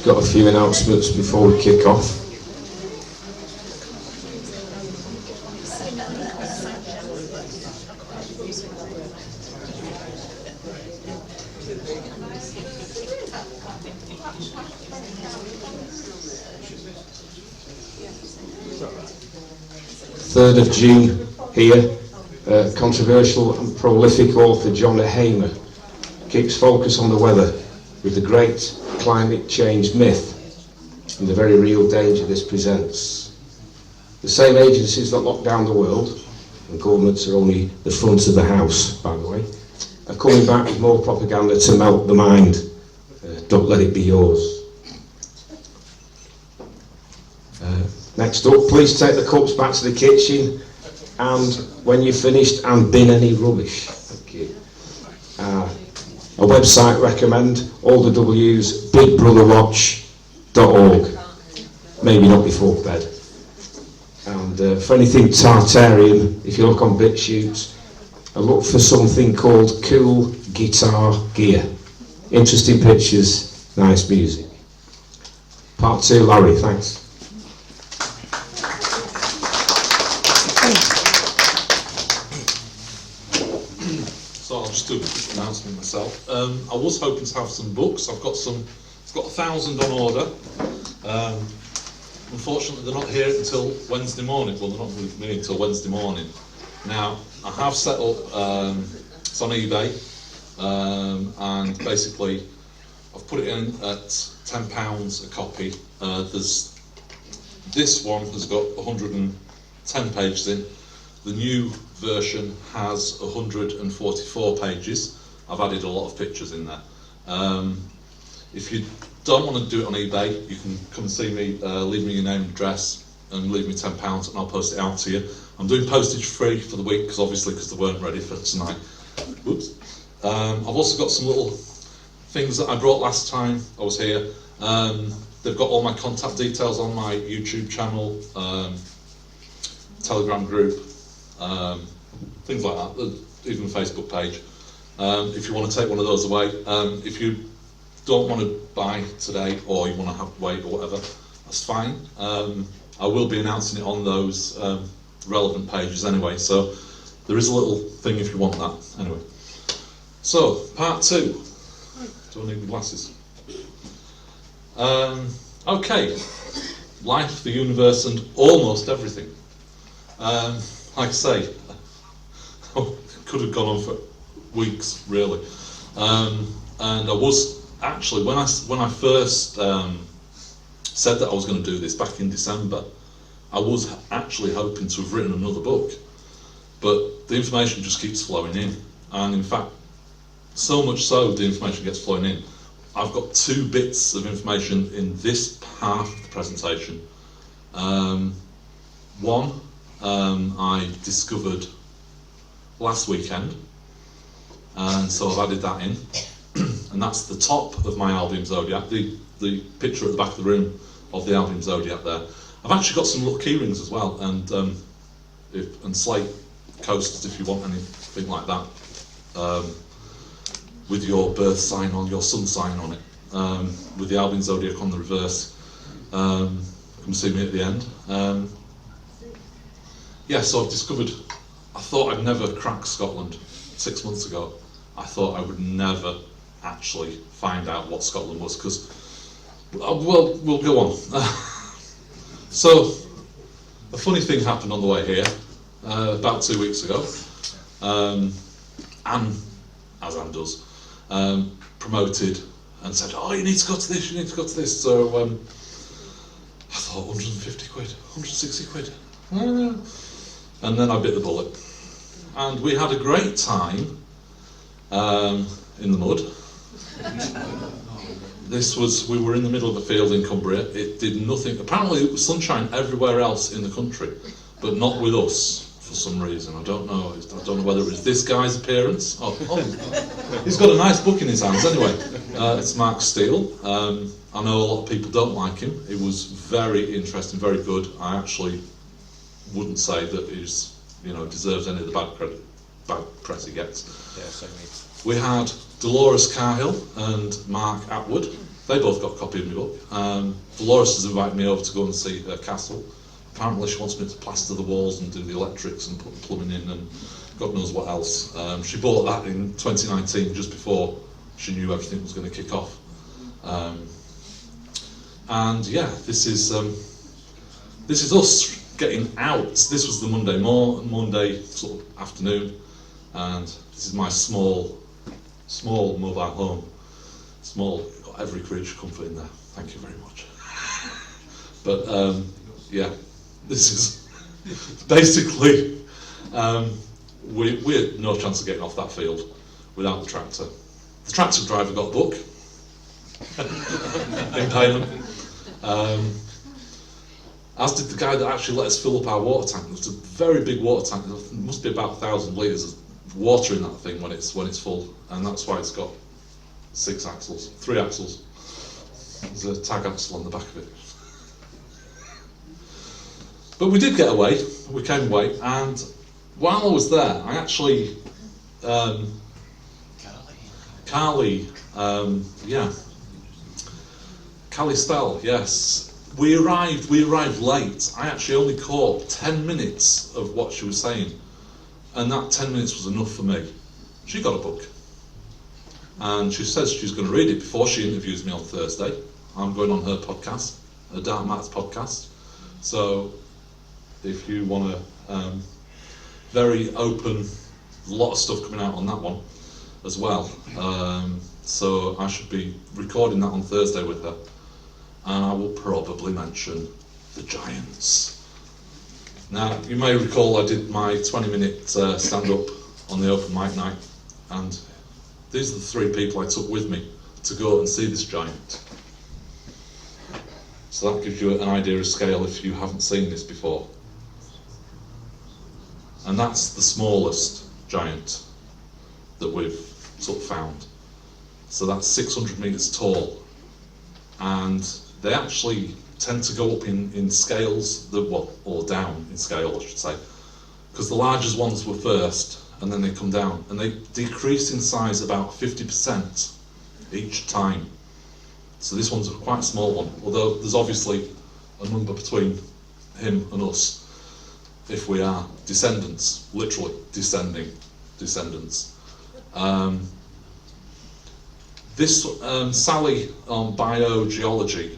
Got a few announcements before we kick off. Third of June here, controversial and prolific author John Hamer keeps focus on the weather with the great climate change myth and the very real danger this presents. The same agencies that lock down the world, and governments are only the front of the house, by the way, are coming back with more propaganda to melt the mind. Don't let it be yours. Next up, please take the cups back to the kitchen, and when you're finished, and bin any rubbish. Thank you. A website recommend, all the W's, bigbrotherwatch.org. Maybe not before bed. And for anything Tartarian, if you look on BitChute, look for something called Cool Guitar Gear. Interesting pictures, nice music. Part 2, Larry, thanks. So I'll just do a quick announcement myself. I was hoping to have some books. I've got 1,000 on order. Unfortunately, they're not here until Wednesday morning. Well, they're not with me until Wednesday morning. Now, I have set up, it's on eBay, and basically I've put it in at £10 a copy. This one has got 110 pages in. The new version has 144 pages. I've added a lot of pictures in there. If you don't want to do it on eBay, you can come and see me, leave me your name and address, and leave me £10 and I'll post it out to you. I'm doing postage free for the week, because they weren't ready for tonight. Whoops. I've also got some little things that I brought last time I was here. They've got all my contact details on my YouTube channel, Telegram group, things like that, even the Facebook page. If you want to take one of those away. If you don't want to buy today, or you want to have to wait or whatever, that's fine. I will be announcing it on those relevant pages anyway, so there is a little thing if you want that. Anyway, so part 2. Do I need my glasses? Okay, life, the universe, and almost everything. Like I say, could have gone on for weeks, really. And I was actually, when I first said that I was going to do this back in December, I was actually hoping to have written another book. but the information just keeps flowing in, and in fact, so much so the information gets flowing in. I've got 2 bits of information in this half of the presentation. One, I discovered last weekend, and so I've added that in, and that's the top of my Alban Zodiac, the picture at the back of the room of the Alban Zodiac there. I've actually got some little key rings as well, and slate coasters if you want anything like that, with your birth sign on, your sun sign on it, with the Alban Zodiac on the reverse. Come see me at the end. Yeah, so I've discovered, I thought I'd never crack Scotland 6 months ago. I thought I would never actually find out what Scotland was, because, well, we'll go on. So, a funny thing happened on the way here, about 2 weeks ago. Anne, as Anne does, promoted and said, oh, you need to go to this, you need to go to this. So, I thought 150 quid, 160 quid. And then I bit the bullet. And we had a great time in the mud. We were in the middle of a field in Cumbria. It did nothing. Apparently it was sunshine everywhere else in the country, but not with us for some reason. I don't know whether it was this guy's appearance. Oh, he's got a nice book in his hands anyway. It's Mark Steele. I know a lot of people don't like him. It was very interesting, very good. I actually wouldn't say that he's, deserves any of the bad press he gets. Yeah, same here. We had Dolores Cahill and Mark Atwood. They both got a copy of my book. Dolores has invited me over to go and see her castle. Apparently she wants me to plaster the walls and do the electrics and put the plumbing in and God knows what else. She bought that in 2019, just before she knew everything was going to kick off. And yeah, this is us getting out. This was the Monday sort of afternoon, and this is my small mobile home. Got every creature comfort in there. Thank you very much. But yeah, this is basically we had no chance of getting off that field without the tractor. The tractor driver got a book in payment. As did the guy that actually let us fill up our water tank. It was a very big water tank. There must be about 1,000 litres of water in that thing when it's full, and that's why it's got 3 axles. There's a tag axle on the back of it. But we did get away. We came away, and while I was there, I actually Carly Spell, yes. We arrived late. I actually only caught 10 minutes of what she was saying, and that 10 minutes was enough for me. She got a book, and she says she's going to read it before she interviews me on Thursday. I'm going on her podcast, her Dark Matters podcast. So if you want to, very open, a lot of stuff coming out on that one as well. So I should be recording that on Thursday with her. And I will probably mention the Giants. Now, you may recall I did my 20-minute stand-up on the open mic night, and these are the 3 people I took with me to go and see this giant. So that gives you an idea of scale if you haven't seen this before. And that's the smallest giant that we've sort of found. So that's 600 metres tall. And they actually tend to go up in scales, or down in scale, I should say, because the largest ones were first, and then they come down, and they decrease in size about 50% each time. So this one's quite a small one, although there's obviously a number between him and us, if we are descendants, literally descending descendants. This Sally on biogeology,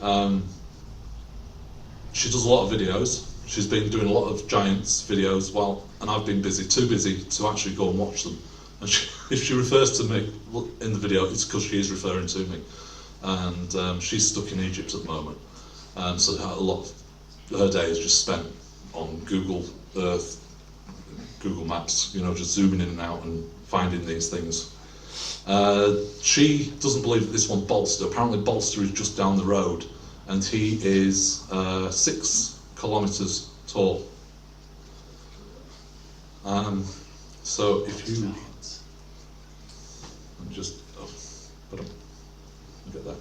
she does a lot of videos. She's been doing a lot of giants videos, and I've been too busy to actually go and watch them. And if she refers to me in the video, it's because she is referring to me. And she's stuck in Egypt at the moment. So a lot of her day is just spent on Google Earth, Google Maps, you know, just zooming in and out and finding these things. She doesn't believe that this one's Bolster. Apparently Bolster is just down the road, and he is 6 kilometres tall. So if you... I'm just... get that.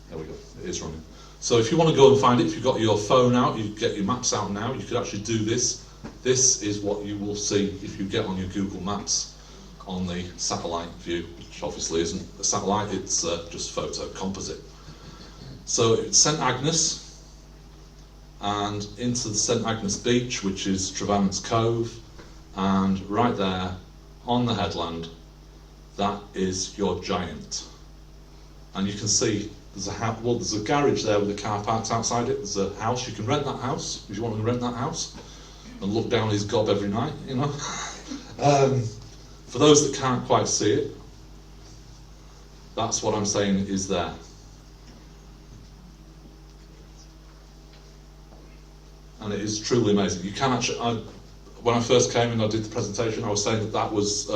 There we go, it is running. So if you want to go and find it, if you've got your phone out, you get your maps out now, you could actually do this. This is what you will see if you get on your Google Maps on the satellite view, which obviously isn't a satellite, it's just photo composite. So it's St Agnes, and into the St Agnes beach, which is Trevance Cove, and right there on the headland, that is your giant. And you can see there's a garage there with a car parked outside it. There's a house. You can rent that house if you want to rent that house and look down his gob every night, you know. For those that can't quite see it, that's what I'm saying is there. And it is truly amazing. You can actually, when I first came and I did the presentation, I was saying that that was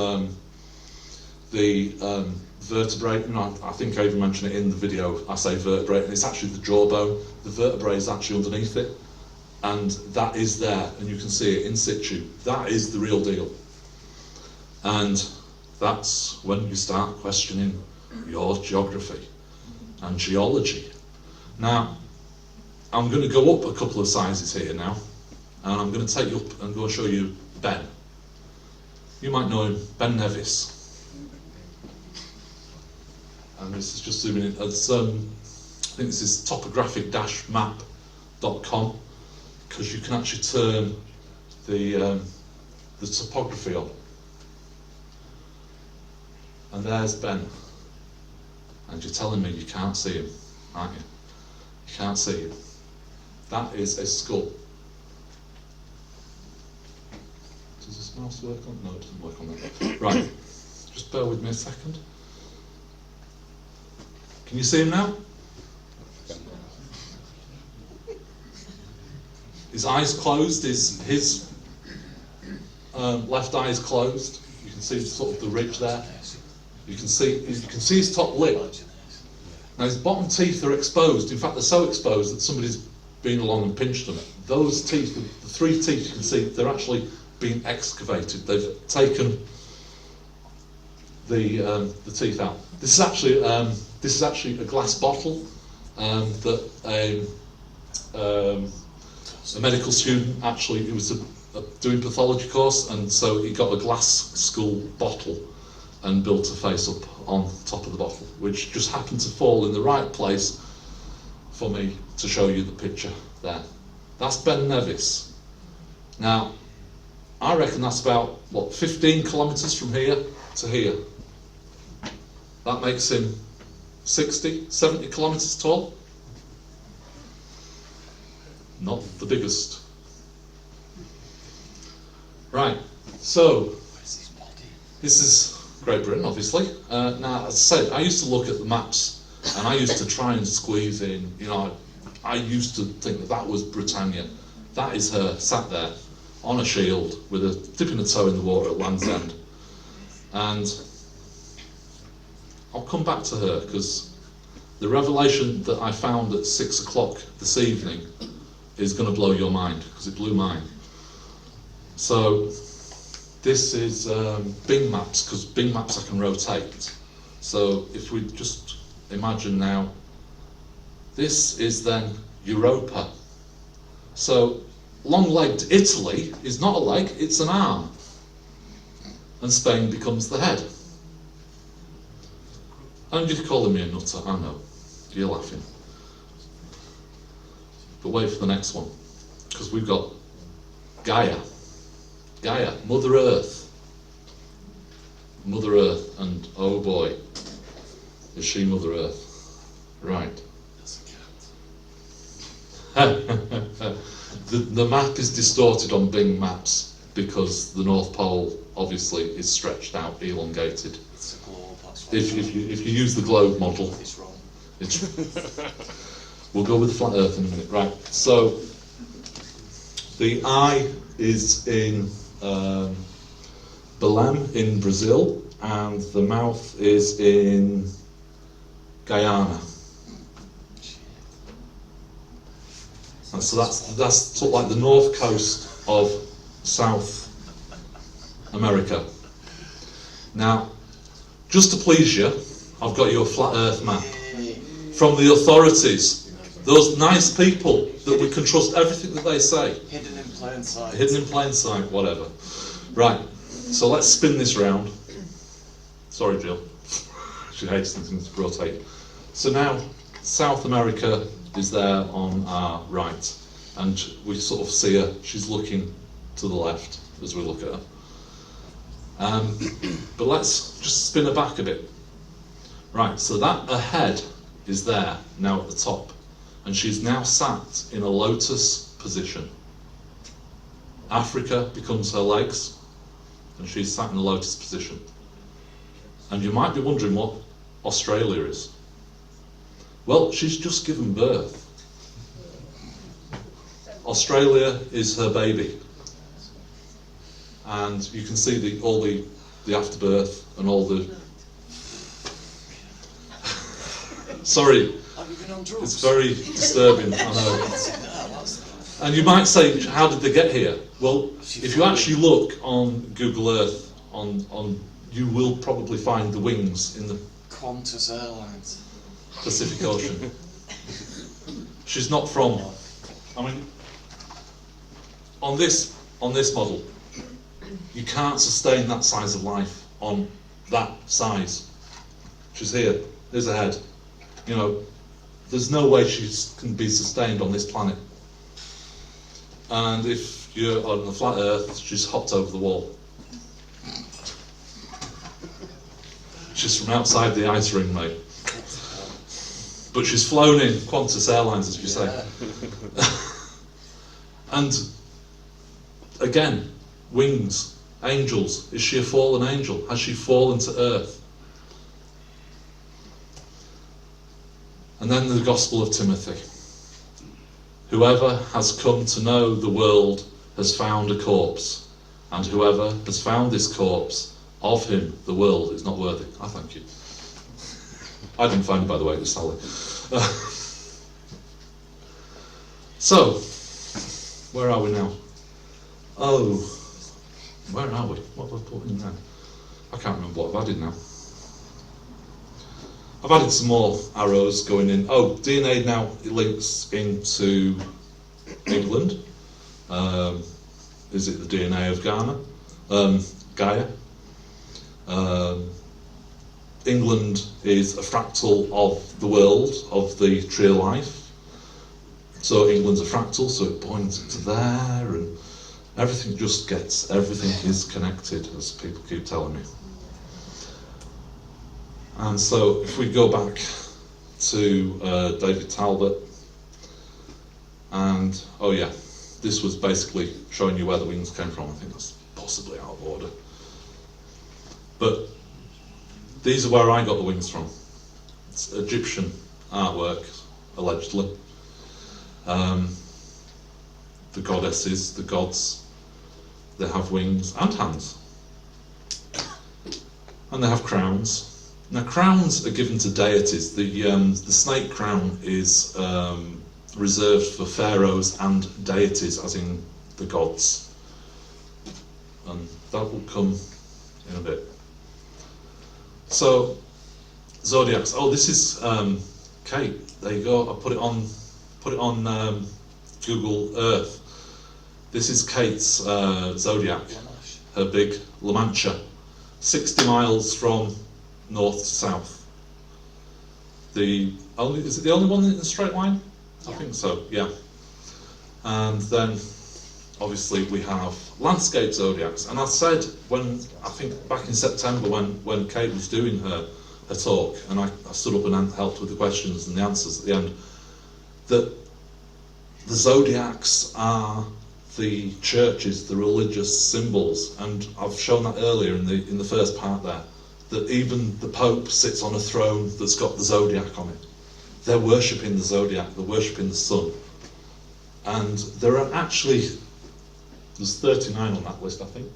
the vertebrae. You know, I think I even mentioned it in the video. I say vertebrae, and it's actually the jawbone. The vertebrae is actually underneath it, and that is there, and you can see it in situ. That is the real deal. And that's when you start questioning your geography and geology. Now, I'm going to go up a couple of sizes here now, and I'm going to take you up and go and show you Ben. You might know him, Ben Nevis. And this is just zooming in. It's, I think this is topographic-map.com, because you can actually turn the topography on. And there's Ben. And you're telling me you can't see him, aren't you? You can't see him. That is a skull. Does this mouse work on? No, it doesn't work on that. Right, just bear with me a second. Can you see him now? His eyes closed, his left eye is closed. You can see sort of the ridge there. You can see his top lip. Now his bottom teeth are exposed. In fact, they're so exposed that somebody's been along and pinched them. Those teeth, the 3 teeth you can see, they're actually being excavated. They've taken the teeth out. This is actually a glass bottle that a medical student actually, he was doing pathology course, and so he got a glass skull bottle and built a face up on top of the bottle, which just happened to fall in the right place for me to show you the picture there. That's Ben Nevis. Now, I reckon that's about, 15 kilometres from here to here. That makes him 60, 70 kilometres tall. Not the biggest. Right, so this is Great Britain, obviously. Now, as I said, I used to look at the maps and I used to try and squeeze in, you know, I used to think that that was Britannia. That is her, sat there on a shield with dipping a toe in the water at Land's End. And I'll come back to her, because the revelation that I found at 6 o'clock this evening is going to blow your mind, because it blew mine. So this is Bing Maps, because Bing Maps I can rotate. So if we just imagine now, this is then Europa. So long-legged Italy is not a leg, it's an arm. And Spain becomes the head. And you're calling me a nutter, I know. You're laughing. But wait for the next one, because we've got Gaia. Gaia, Mother Earth. Mother Earth, and oh boy, is she Mother Earth. Right. The map is distorted on Bing Maps because the North Pole obviously is stretched out, elongated. It's a globe, that's If you use the globe model, it's wrong. we'll go with the flat Earth in a minute. Right. So The eye is in Belém in Brazil, and the mouth is in Guyana. And so that's sort of like the north coast of South America. Now, just to please you, I've got you a flat earth map from the authorities, those nice people that we can trust everything that they say. Hidden in plain sight. Hidden in plain sight, whatever. Right, so let's spin this round. Sorry, Jill. She hates things to rotate. So now, South America is there on our right, and we sort of see her. She's looking to the left as we look at her. But let's just spin her back a bit. Right, so that ahead is there now at the top, and she's now sat in a lotus position. Africa becomes her legs, and she's sat in a lotus position. And you might be wondering what Australia is. Well, she's just given birth. Australia is her baby. And you can see all the afterbirth and all the... Sorry, it's very disturbing, I know. And you might say, how did they get here? Well, if you actually look on Google Earth, you will probably find the wings in the Qantas Airlines. Pacific Ocean. She's not from... I mean, on this model, you can't sustain that size of life on that size. She's here, there's her head. You know, there's no way she can be sustained on this planet. And if you're on the flat Earth, she's hopped over the wall. She's from outside the ice ring, mate. But she's flown in Qantas Airlines, as you say. And again, wings, angels. Is she a fallen angel? Has she fallen to earth? And then the Gospel of Timothy. Whoever has come to know the world has found a corpse, and whoever has found this corpse, of him the world is not worthy. I thank you. I didn't find it, by the way, it was Sally. So, where are we now? Oh, where are we? What have I put in there? I can't remember what I've added now. I've added some more arrows going in. Oh, DNA now links into England. Is it the DNA of Gaia? England is a fractal of the world, of the tree of life. So England's a fractal, so it points to there, and everything is connected, as people keep telling me. And so if we go back to David Talbot, and oh yeah, this was basically showing you where the wings came from. I think that's possibly out of order. But these are where I got the wings from. It's Egyptian artwork, allegedly. The goddesses, the gods, they have wings and hands. And they have crowns. Now, crowns are given to deities. The snake crown is reserved for pharaohs and deities, as in the gods. And that will come in a bit. So, zodiacs. Oh, this is Kate. There you go. I put it on Google Earth. This is Kate's zodiac. Her big Lancashire, 60 miles from north to south. Is it the only one in the straight line? I think so. Yeah. And then, obviously, we have landscape zodiacs. And I said I think back in September when Kate was doing her talk, and I stood up and helped with the questions and the answers at the end, that the zodiacs are the churches, the religious symbols, and I've shown that earlier in the first part there, that even the Pope sits on a throne that's got the zodiac on it. They're worshipping the zodiac, they're worshipping the sun. And there are actually There's 39 on that list, I think.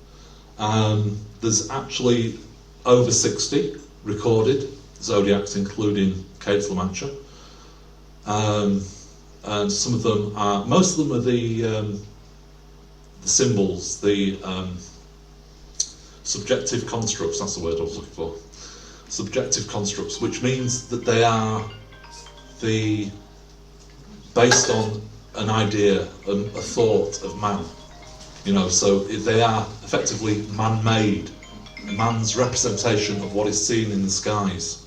There's actually over 60 recorded Zodiacs, including Caves Lancashire. And some of them are, most of them are the symbols, the subjective constructs, that's the word I was looking for. Subjective constructs, which means that they are based on an idea, a thought of man. You know, so they are effectively man-made, man's representation of what is seen in the skies.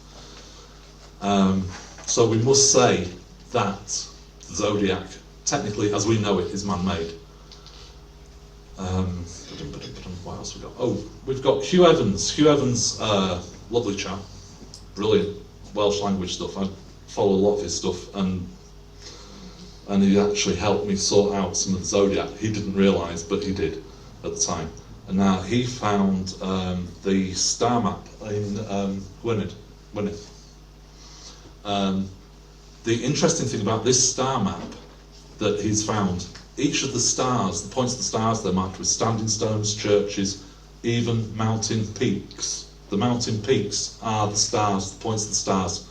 So we must say that the Zodiac, technically as we know it, is man-made. What else we got? Oh, we've got Hugh Evans. Hugh Evans, lovely chap, brilliant Welsh language stuff. I follow a lot of his stuff, and he actually helped me sort out some of the Zodiac. He didn't realise, but he did at the time. And now he found the star map in Gwynedd. The interesting thing about this star map that he's found, each of the stars, the points of the stars, they're marked with standing stones, churches, even mountain peaks. The mountain peaks are the stars, the points of the stars.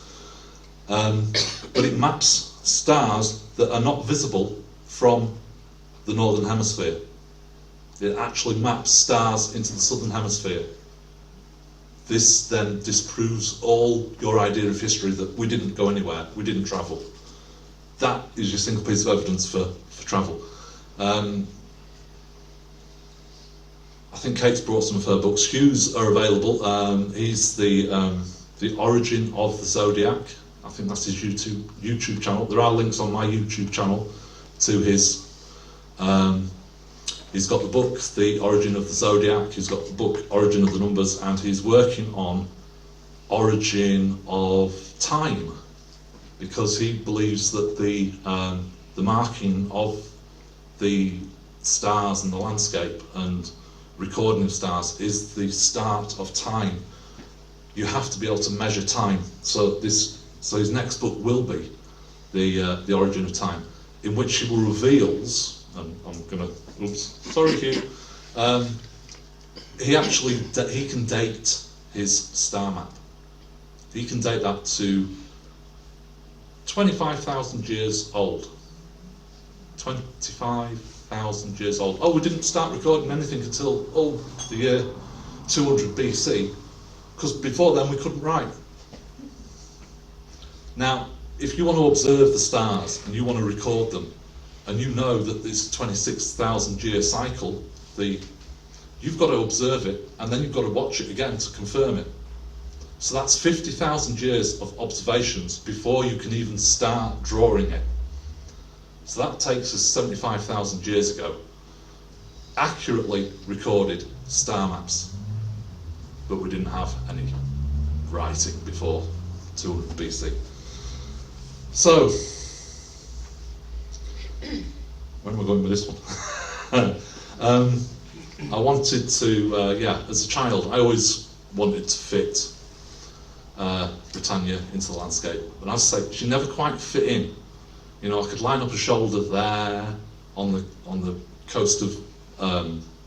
But it maps stars that are not visible from the northern hemisphere. It actually maps stars into the southern hemisphere. This then disproves all your idea of history that we didn't go anywhere, we didn't travel. That is your single piece of evidence for travel. I think Kate's brought some of her books. Hugh's are available. He's the origin of the Zodiac. I think that's his YouTube channel. There are links on my YouTube channel to his. He's got the book, The Origin of the Zodiac. He's got the book, Origin of the Numbers, and he's working on Origin of Time, because he believes that the marking of the stars and the landscape and recording of stars is the start of time. You have to be able to measure time. So his next book will be the Origin of Time, in which he reveals. And I'm gonna. Oops. Sorry, Hugh. He can date his star map. He can date that to 25,000 years old. 25,000 years old. Oh, we didn't start recording anything until the year 200 BC, because before then we couldn't write. Now, if you want to observe the stars and you want to record them, and you know that this 26,000 year cycle, you've got to observe it, and then you've got to watch it again to confirm it. So that's 50,000 years of observations before you can even start drawing it. So that takes us 75,000 years ago. Accurately recorded star maps. But we didn't have any writing before 200 BC. So, where am I going with this one? I wanted to, as a child, I always wanted to fit Britannia into the landscape. But as I say, she never quite fit in. You know, I could line up a shoulder there on the coast of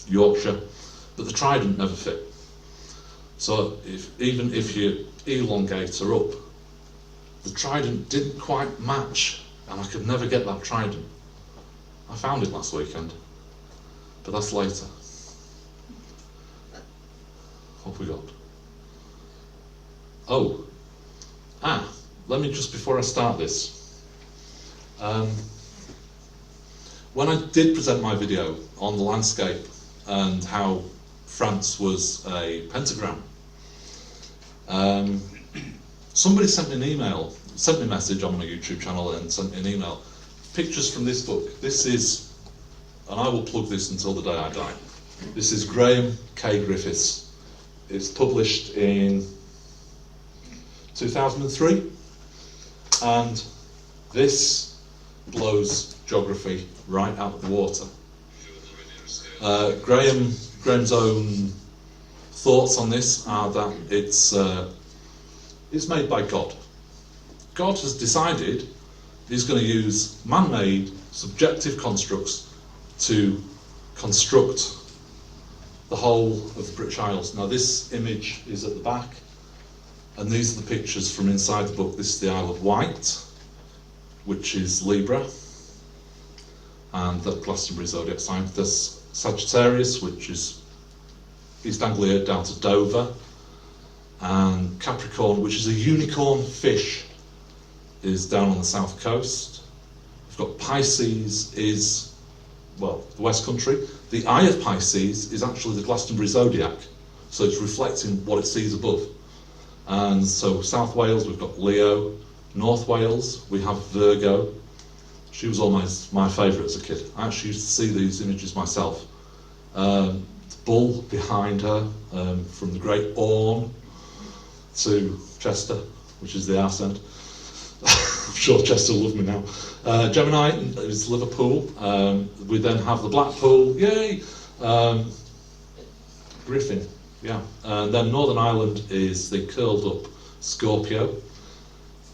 Yorkshire, but the trident never fit. So even if you elongate her up, the trident didn't quite match, and I could never get that trident. I found it last weekend, but that's later. What have we got? Let me just, before I start this, when I did present my video on the landscape and how France was a pentagram, somebody sent me a message on my YouTube channel and sent me an email. Pictures from this book. This is, and I will plug this until the day I die. This is Graham K. Griffiths. It's published in 2003, and this blows geography right out of the water. Graham's own thoughts on this are that it's made by God. God has decided he's going to use man-made subjective constructs to construct the whole of the British Isles. Now this image is at the back, and these are the pictures from inside the book. This is the Isle of Wight, which is Libra, and the Glastonbury zodiac sign. There's Sagittarius, which is East Anglia down to Dover, and Capricorn, which is a unicorn fish, is down on the south coast. We've got Pisces is, well, the West Country. The eye of Pisces is actually the Glastonbury zodiac, so it's reflecting what it sees above. And so South Wales, we've got Leo. North Wales, we have Virgo. She was almost my favourite as a kid. I actually used to see these images myself. The bull behind her, from the Great Orme to Chester, which is the arse end. I'm sure Chester will love me now. Gemini is Liverpool. We then have the Blackpool, yay! Griffin, yeah. And then Northern Ireland is the curled up Scorpio.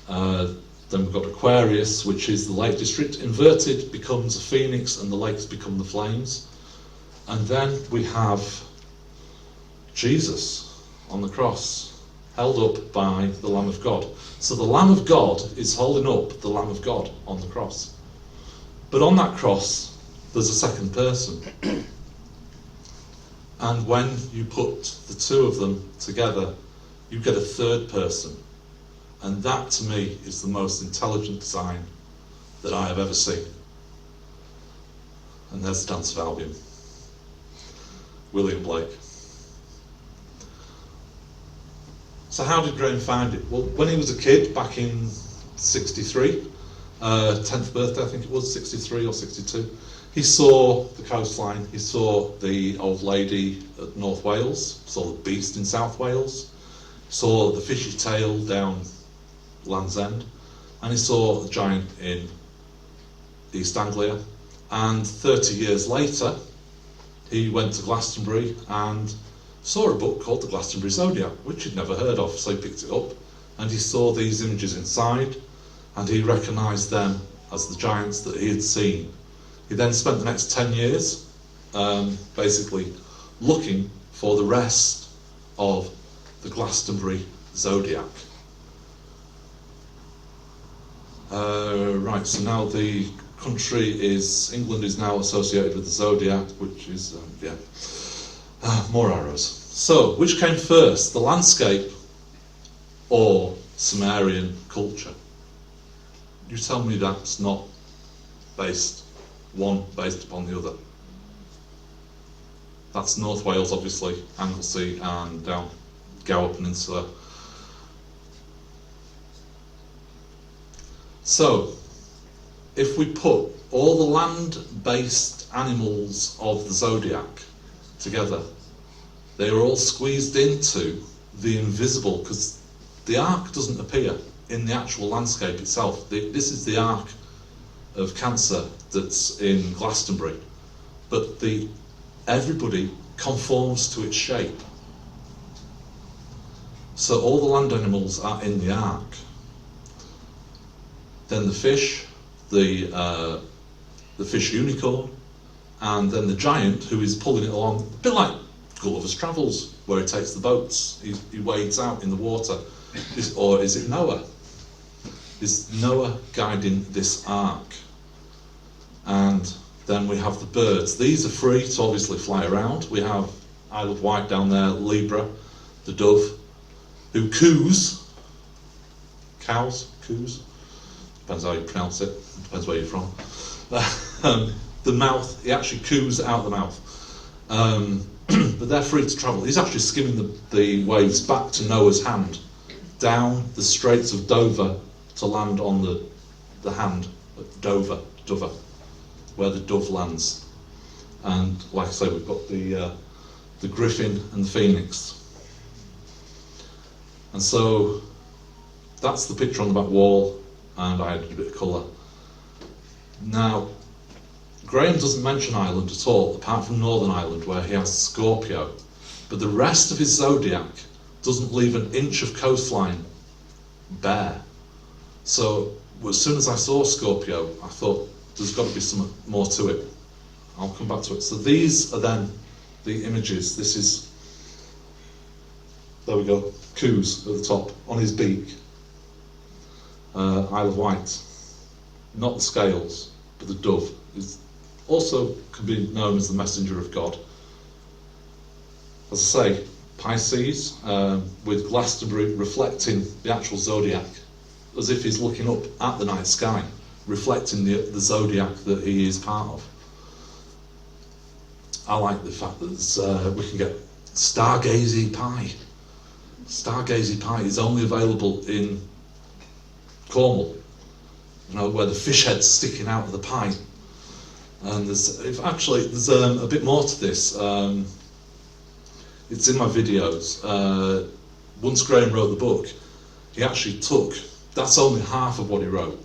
Then we've got Aquarius, which is the Lake District. Inverted becomes a phoenix and the lakes become the flames. And then we have Jesus on the cross, held up by the Lamb of God. So the Lamb of God is holding up the Lamb of God on the cross. But on that cross, there's a second person. And when you put the two of them together, you get a third person. And that, to me, is the most intelligent design that I have ever seen. And there's the Dance of Albion. William Blake. So how did Graham find it? Well, when he was a kid, back in 63, 10th birthday I think it was, 63 or 62, he saw the coastline, he saw the old lady at North Wales, saw the beast in South Wales, saw the fishy tail down Land's End, and he saw the giant in East Anglia. And 30 years later, he went to Glastonbury and saw a book called the Glastonbury Zodiac, which he'd never heard of, so he picked it up, and he saw these images inside, and he recognised them as the giants that he had seen. He then spent the next 10 years basically looking for the rest of the Glastonbury Zodiac. Right, so now the country is, England is now associated with the Zodiac, which is, more arrows. So, which came first, the landscape or Sumerian culture? You tell me that's not based upon the other. That's North Wales, obviously, Anglesey and down Gower Peninsula. So, if we put all the land-based animals of the Zodiac together, they are all squeezed into the invisible, because the arc doesn't appear in the actual landscape itself. This is the arc of Cancer that's in Glastonbury, but everybody conforms to its shape. So all the land animals are in the arc. Then the fish, the fish unicorn, and then the giant who is pulling it along, a bit like Gulliver's Travels, where he takes the boats, he wades out in the water. Or is it Noah? Is Noah guiding this ark? And then we have the birds. These are free to obviously fly around. We have Isle of Wight down there, Libra, the dove, who coos. Cows? Coos? Depends how you pronounce it. Depends where you're from. The mouth, he actually coos out the mouth. But they're free to travel. He's actually skimming the waves back to Noah's hand, down the Straits of Dover to land on the hand of Dover, where the dove lands. And like I say, we've got the griffin and the phoenix. And so that's the picture on the back wall, and I added a bit of colour. Now, Graham doesn't mention Ireland at all, apart from Northern Ireland, where he has Scorpio. But the rest of his zodiac doesn't leave an inch of coastline bare. So as soon as I saw Scorpio, I thought there's got to be some more to it. I'll come back to it. So these are then the images. This is, there we go, Coos at the top, on his beak. Isle of Wight. Not the scales, but the dove. Is also can be known as the messenger of God. As I say, Pisces, with Glastonbury reflecting the actual zodiac, as if he's looking up at the night sky, reflecting the zodiac that he is part of. I like the fact that we can get stargazy pie. Stargazy pie is only available in Cornwall, you know, where the fish head's sticking out of the pie. And there's a bit more to this. It's in my videos. Once Graham wrote the book, he actually took, that's only half of what he wrote.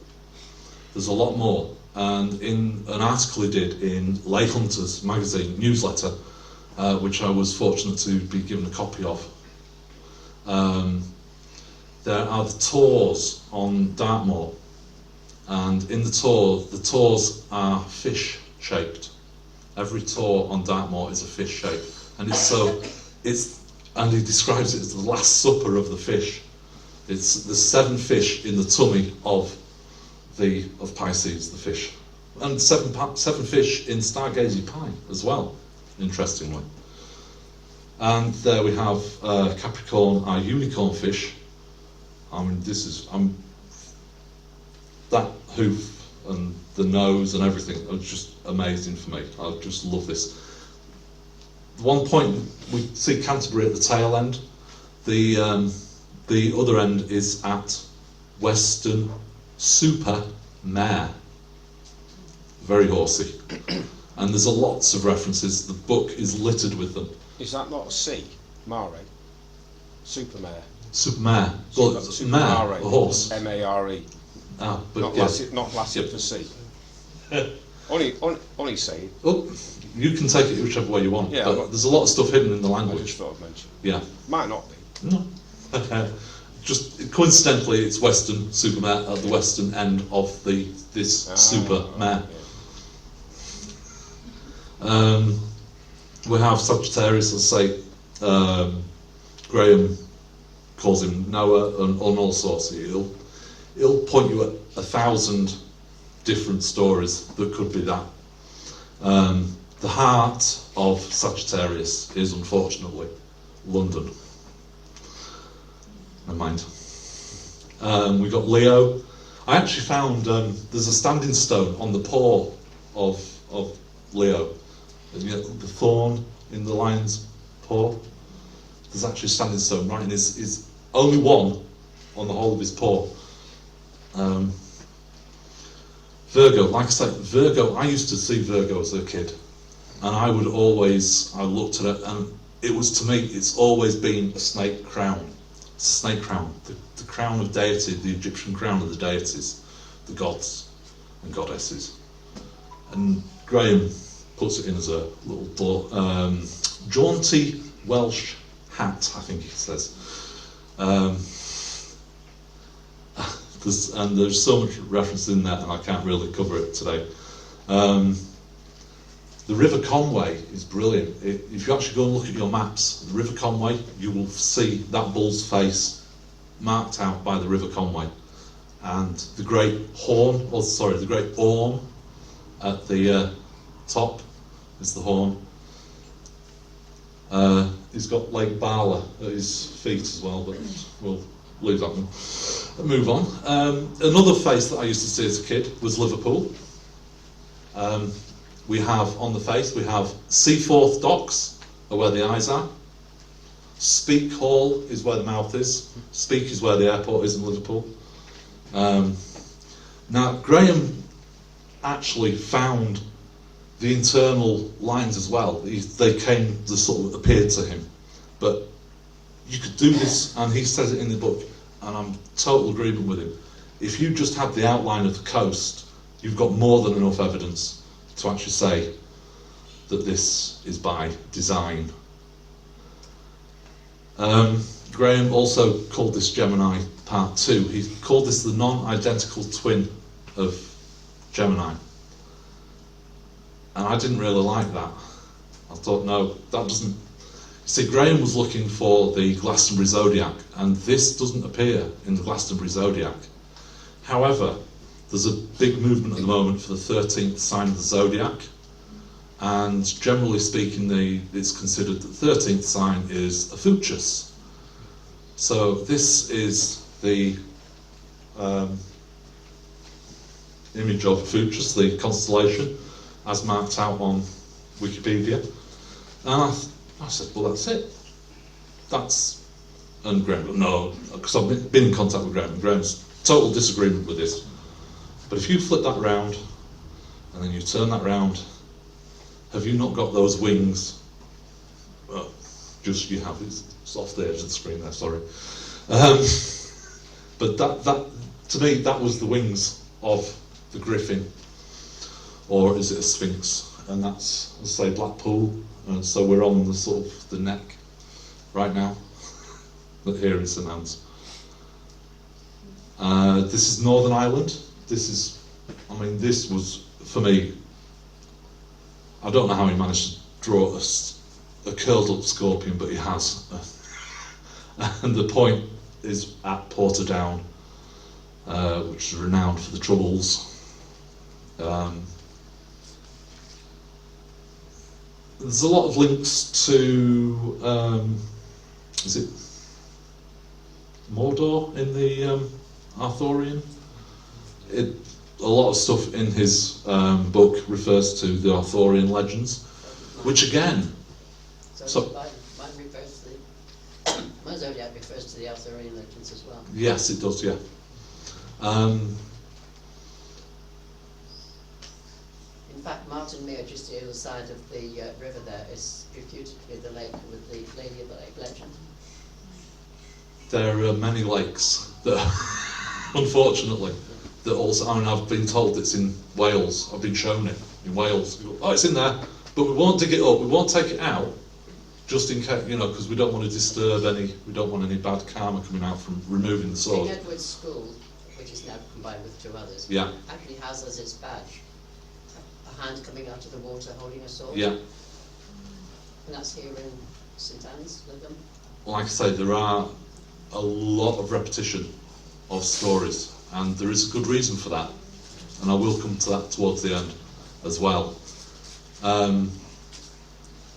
There's a lot more. And in an article he did in Lay Hunters magazine newsletter, which I was fortunate to be given a copy of, there are the tours on Dartmoor. And in the tours are fish shaped. Every tour on Dartmoor is a fish shape. And and he describes it as the last supper of the fish. It's the 7 fish in the tummy of Pisces, the fish. And seven fish in stargazy pie as well, interestingly. And there we have Capricorn, our unicorn fish. I mean, that hoof and the nose and everything are just amazing for me. I just love this. One point we see Canterbury at the tail end. The other end is at Western Super Mare. Very horsey. And there's lots of references. The book is littered with them. Is that not a C? Mare? Supermare. Supermare. Well, mare, a horse. M-A-R-E. Ah, but not Latin yep. for C. Only C. Oh, you can take it whichever way you want. Yeah, but there's a lot of stuff hidden in the I language. just thought I'd mention. Yeah. Might not be. No. Just coincidentally, it's Western Supermare at the western end of this super mare. Yeah. We have Sagittarius, let's say, Graham calls him Noah and all sorts. He'll point you at 1,000 different stories that could be that. The heart of Sagittarius is unfortunately London. Never mind. We've got Leo. I actually found there's a standing stone on the paw of Leo. You know, the thorn in the lion's paw. There's actually a standing stone right in his only one on the whole of his paw. Virgo, like I said, Virgo, I used to see Virgo as a kid, and I looked at it, and it was, to me, it's always been a snake crown. It's a snake crown, the crown of deity, the Egyptian crown of the deities, the gods and goddesses. And Graham puts it in as a little jaunty Welsh hat, I think he says. There's so much reference in that, and I can't really cover it today. The River Conway is brilliant. If you actually go and look at your maps, the River Conway, you will see that bull's face marked out by the River Conway. And the great the great horn at the top is the horn. He's got Lake Bala at his feet as well, but we'll leave that one. Move on. Another face that I used to see as a kid was Liverpool. We have on the face, we have Seaforth Docks are where the eyes are. Speke Hall is where the mouth is. Speke is where the airport is in Liverpool. Now Graham actually found the internal lines as well. They sort of appeared to him. But you could do this, and he says it in the book, and I'm total agreement with him. If you just had the outline of the coast, you've got more than enough evidence to actually say that this is by design. Graham also called this Gemini Part 2. He called this the non-identical twin of Gemini. And I didn't really like that. I thought, no, that doesn't... See, Graham was looking for the Glastonbury Zodiac, and this doesn't appear in the Glastonbury Zodiac. However, there's a big movement at the moment for the 13th sign of the Zodiac, and generally speaking, it's considered that the 13th sign is a Fuchus. So this is the image of Fuchus, the constellation, as marked out on Wikipedia. And I said, well, that's it. And Graham, no, because I've been in contact with Graham, and Graham's total disagreement with this. But if you flip that round, and then you turn that round, have you not got those wings? Well, just you have, it's off the edge of the screen there, sorry. But that, to me, that was the wings of the griffin, or is it a sphinx? And that's, let's say, Blackpool. And so we're on the sort of the neck right now, here in St Anne's. This is Northern Ireland. This was, for me, I don't know how he managed to draw a curled up scorpion, but he has. And the point is at Portadown, which is renowned for the Troubles. There's a lot of links to, is it Mordor in the Arthurian? A lot of stuff in his book refers to the Arthurian legends, which again... So mine refers to my Zodiac refers to the Arthurian legends as well. Yes, it does, yeah. In fact, Martin Mere, just the other side of the river there, is reputed to be the lake with the Lady of the Lake legend. There are many lakes that, unfortunately, that also, I've been told it's in Wales. I've been shown it in Wales. Oh, it's in there, but we won't dig it up. We won't take it out, just in case, because we don't want to disturb we don't want any bad karma coming out from removing the sword. King Edward's School, which is now combined with two others, Yeah. actually has as its badge a hand coming out of the water holding a sword. Yeah. And that's here in St Anne's, Lytham. Like I say, there are a lot of repetition of stories, and there is a good reason for that, and I will come to that towards the end as well.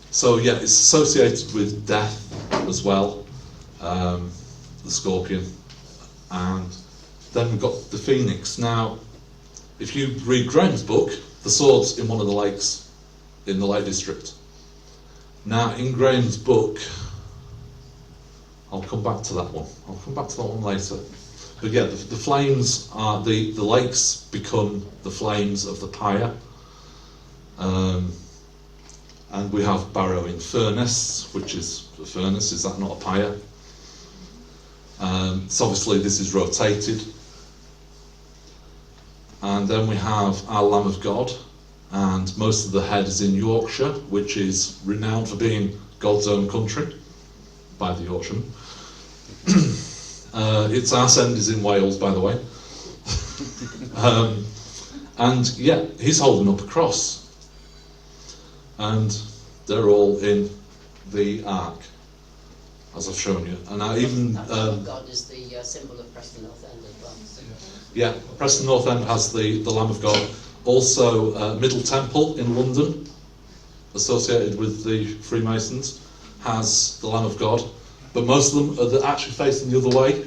So yeah, it's associated with death as well, the scorpion, and then we've got the phoenix. Now, if you read Graham's book, the sword's in one of the lakes in the Lake District. Now, in Graham's book, I'll come back to that one later. But yeah, the flames are, the lakes become the flames of the pyre. And we have barrowing furnace, which is a furnace, is that not a pyre? So obviously this is rotated. And then we have our Lamb of God, and most of the head is in Yorkshire, which is renowned for being God's own country by the Yorkshiremen. Its arse end is in Wales, by the way. And yeah, he's holding up a cross. And they're all in the ark, as I've shown you. And I even... God is the symbol of Preston North End as well. Yeah, Preston North End has the Lamb of God. Also, Middle Temple in London, associated with the Freemasons, has the Lamb of God. But most of them are actually facing the other way.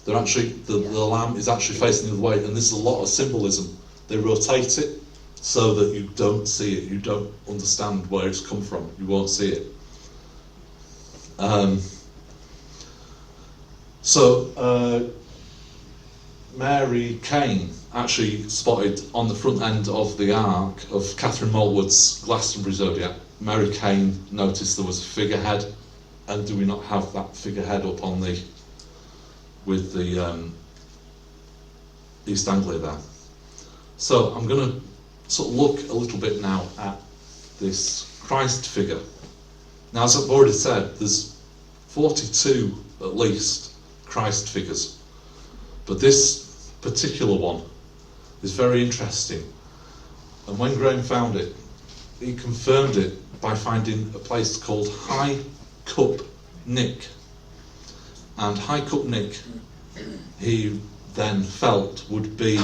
They're actually, the lamb is actually facing the other way, and this is a lot of symbolism. They rotate it so that you don't see it, you don't understand where it's come from, you won't see it. Mary Kane actually spotted on the front end of the ark of Catherine Malwood's Glastonbury Zodiac. Mary Kane noticed there was a figurehead, and do we not have that figurehead up on the, with the East Anglia there? So I'm going to sort of look a little bit now at this Christ figure. Now, as I've already said, there's 42 at least Christ figures, but this particular one is very interesting. And when Graham found it, he confirmed it by finding a place called High Cup Nick. And High Cup Nick, he then felt, would be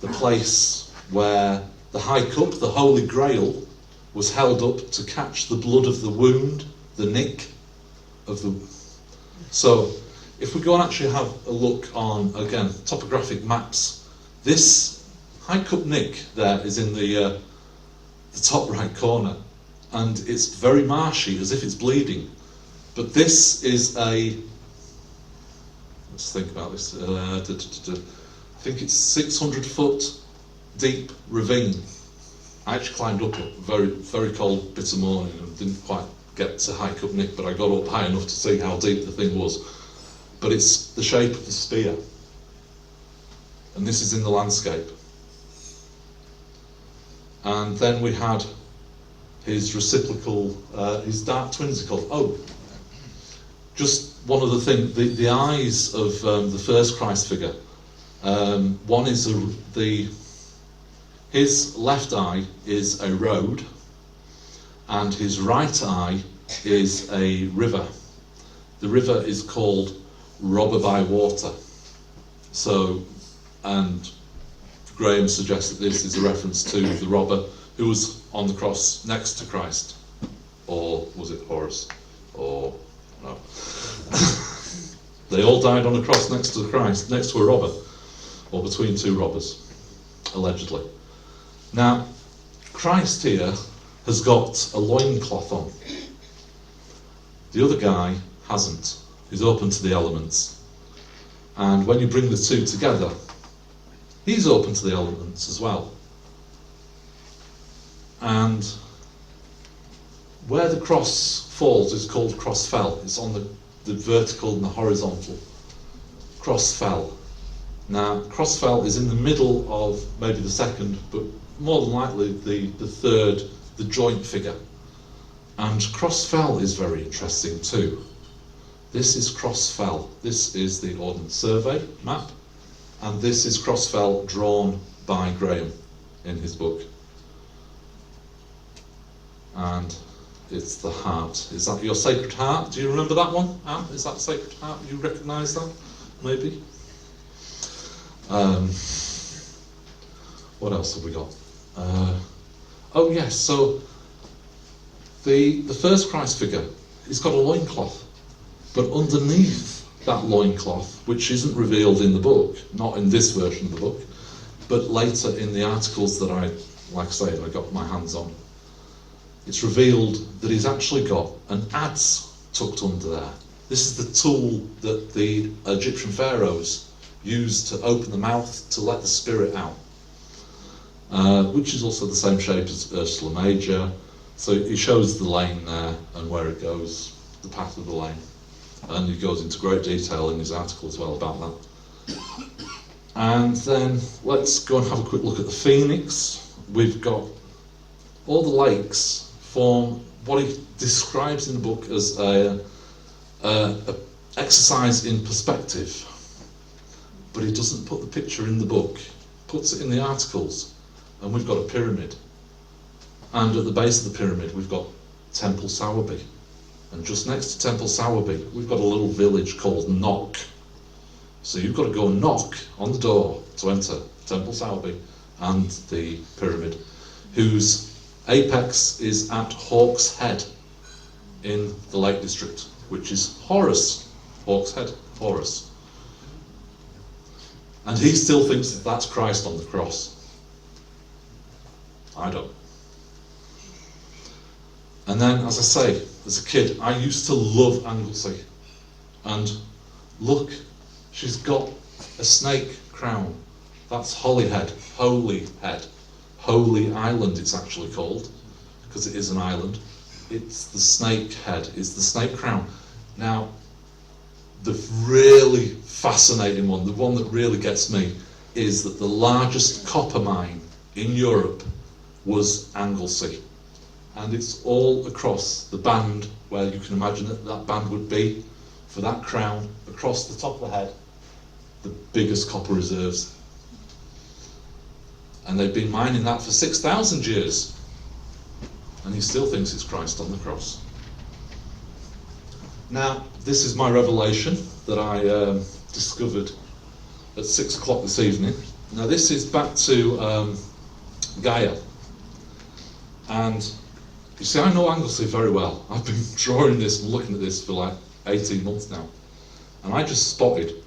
the place where the High Cup, the Holy Grail, was held up to catch the blood of the wound, the nick of the... So, if we go and actually have a look on, again, topographic maps, this High Cup Nick there is in the top right corner, and it's very marshy, as if it's bleeding. But this is a... Let's think about this. I think it's 600 foot deep ravine. I actually climbed up it, very cold bit of morning, and didn't quite get to High Cup Nick, but I got up high enough to see how deep the thing was. But it's the shape of the spear, and this is in the landscape. And then we had his reciprocal, his dark twinsicle. Oh, just one other thing, the eyes of the first Christ figure. One is his left eye is a road, and his right eye is a river. The river is called Robber by Water. So, and Graham suggests that this is a reference to the robber who was on the cross next to Christ. Or was it Horus? Or, no. They all died on a cross next to Christ, next to a robber, or between two robbers, allegedly. Now, Christ here has got a loincloth on. The other guy hasn't. He's open to the elements. And when you bring the two together, he's open to the elements as well. And where the cross falls is called cross fell. It's on the vertical and the horizontal. Cross fell. Now, cross fell is in the middle of maybe the second, but more than likely the third, the joint figure. And cross fell is very interesting too. This is cross fell. This is the Ordnance Survey map, and this is cross fell drawn by Graham in his book. And it's the heart. Is that your Sacred Heart? Do you remember that one, Anne? Is that Sacred Heart? You recognise that? Maybe? What else have we got? Oh yes, so the first Christ figure, he's got a loincloth, but underneath that loincloth, which isn't revealed in the book, not in this version of the book, but later in the articles that I got my hands on, it's revealed that he's actually got an adze tucked under there. This is the tool that the Egyptian pharaohs used to open the mouth to let the spirit out, which is also the same shape as Ursula Major. So he shows the lane there and where it goes, the path of the lane. And he goes into great detail in his article as well about that. And then let's go and have a quick look at the Phoenix. We've got all the lakes form what he describes in the book as a exercise in perspective. But he doesn't put the picture in the book, puts it in the articles, and we've got a pyramid. And at the base of the pyramid we've got Temple Sowerby. And just next to Temple Sowerby we've got a little village called Knock. So you've got to go and knock on the door to enter Temple Sowerby and the pyramid, whose apex is at Hawk's Head in the Lake District, which is Horus. Hawk's Head, Horus. And he still thinks that that's Christ on the cross. I don't. And then, as I say, as a kid, I used to love Anglesey. And look, she's got a snake crown. That's Holyhead, Holy Head. Holy Island it's actually called, because it is an island. It's the snake head, it's the snake crown. Now, the really fascinating one, the one that really gets me, is that the largest copper mine in Europe was Anglesey. And it's all across the band, where you can imagine that band would be, for that crown, across the top of the head, the biggest copper reserves. And they've been mining that for 6,000 years. And he still thinks it's Christ on the cross. Now, this is my revelation that I discovered at 6 o'clock this evening. Now, this is back to Gaia. And you see, I know Anglesey very well. I've been drawing this and looking at this for like 18 months now. And I just spotted.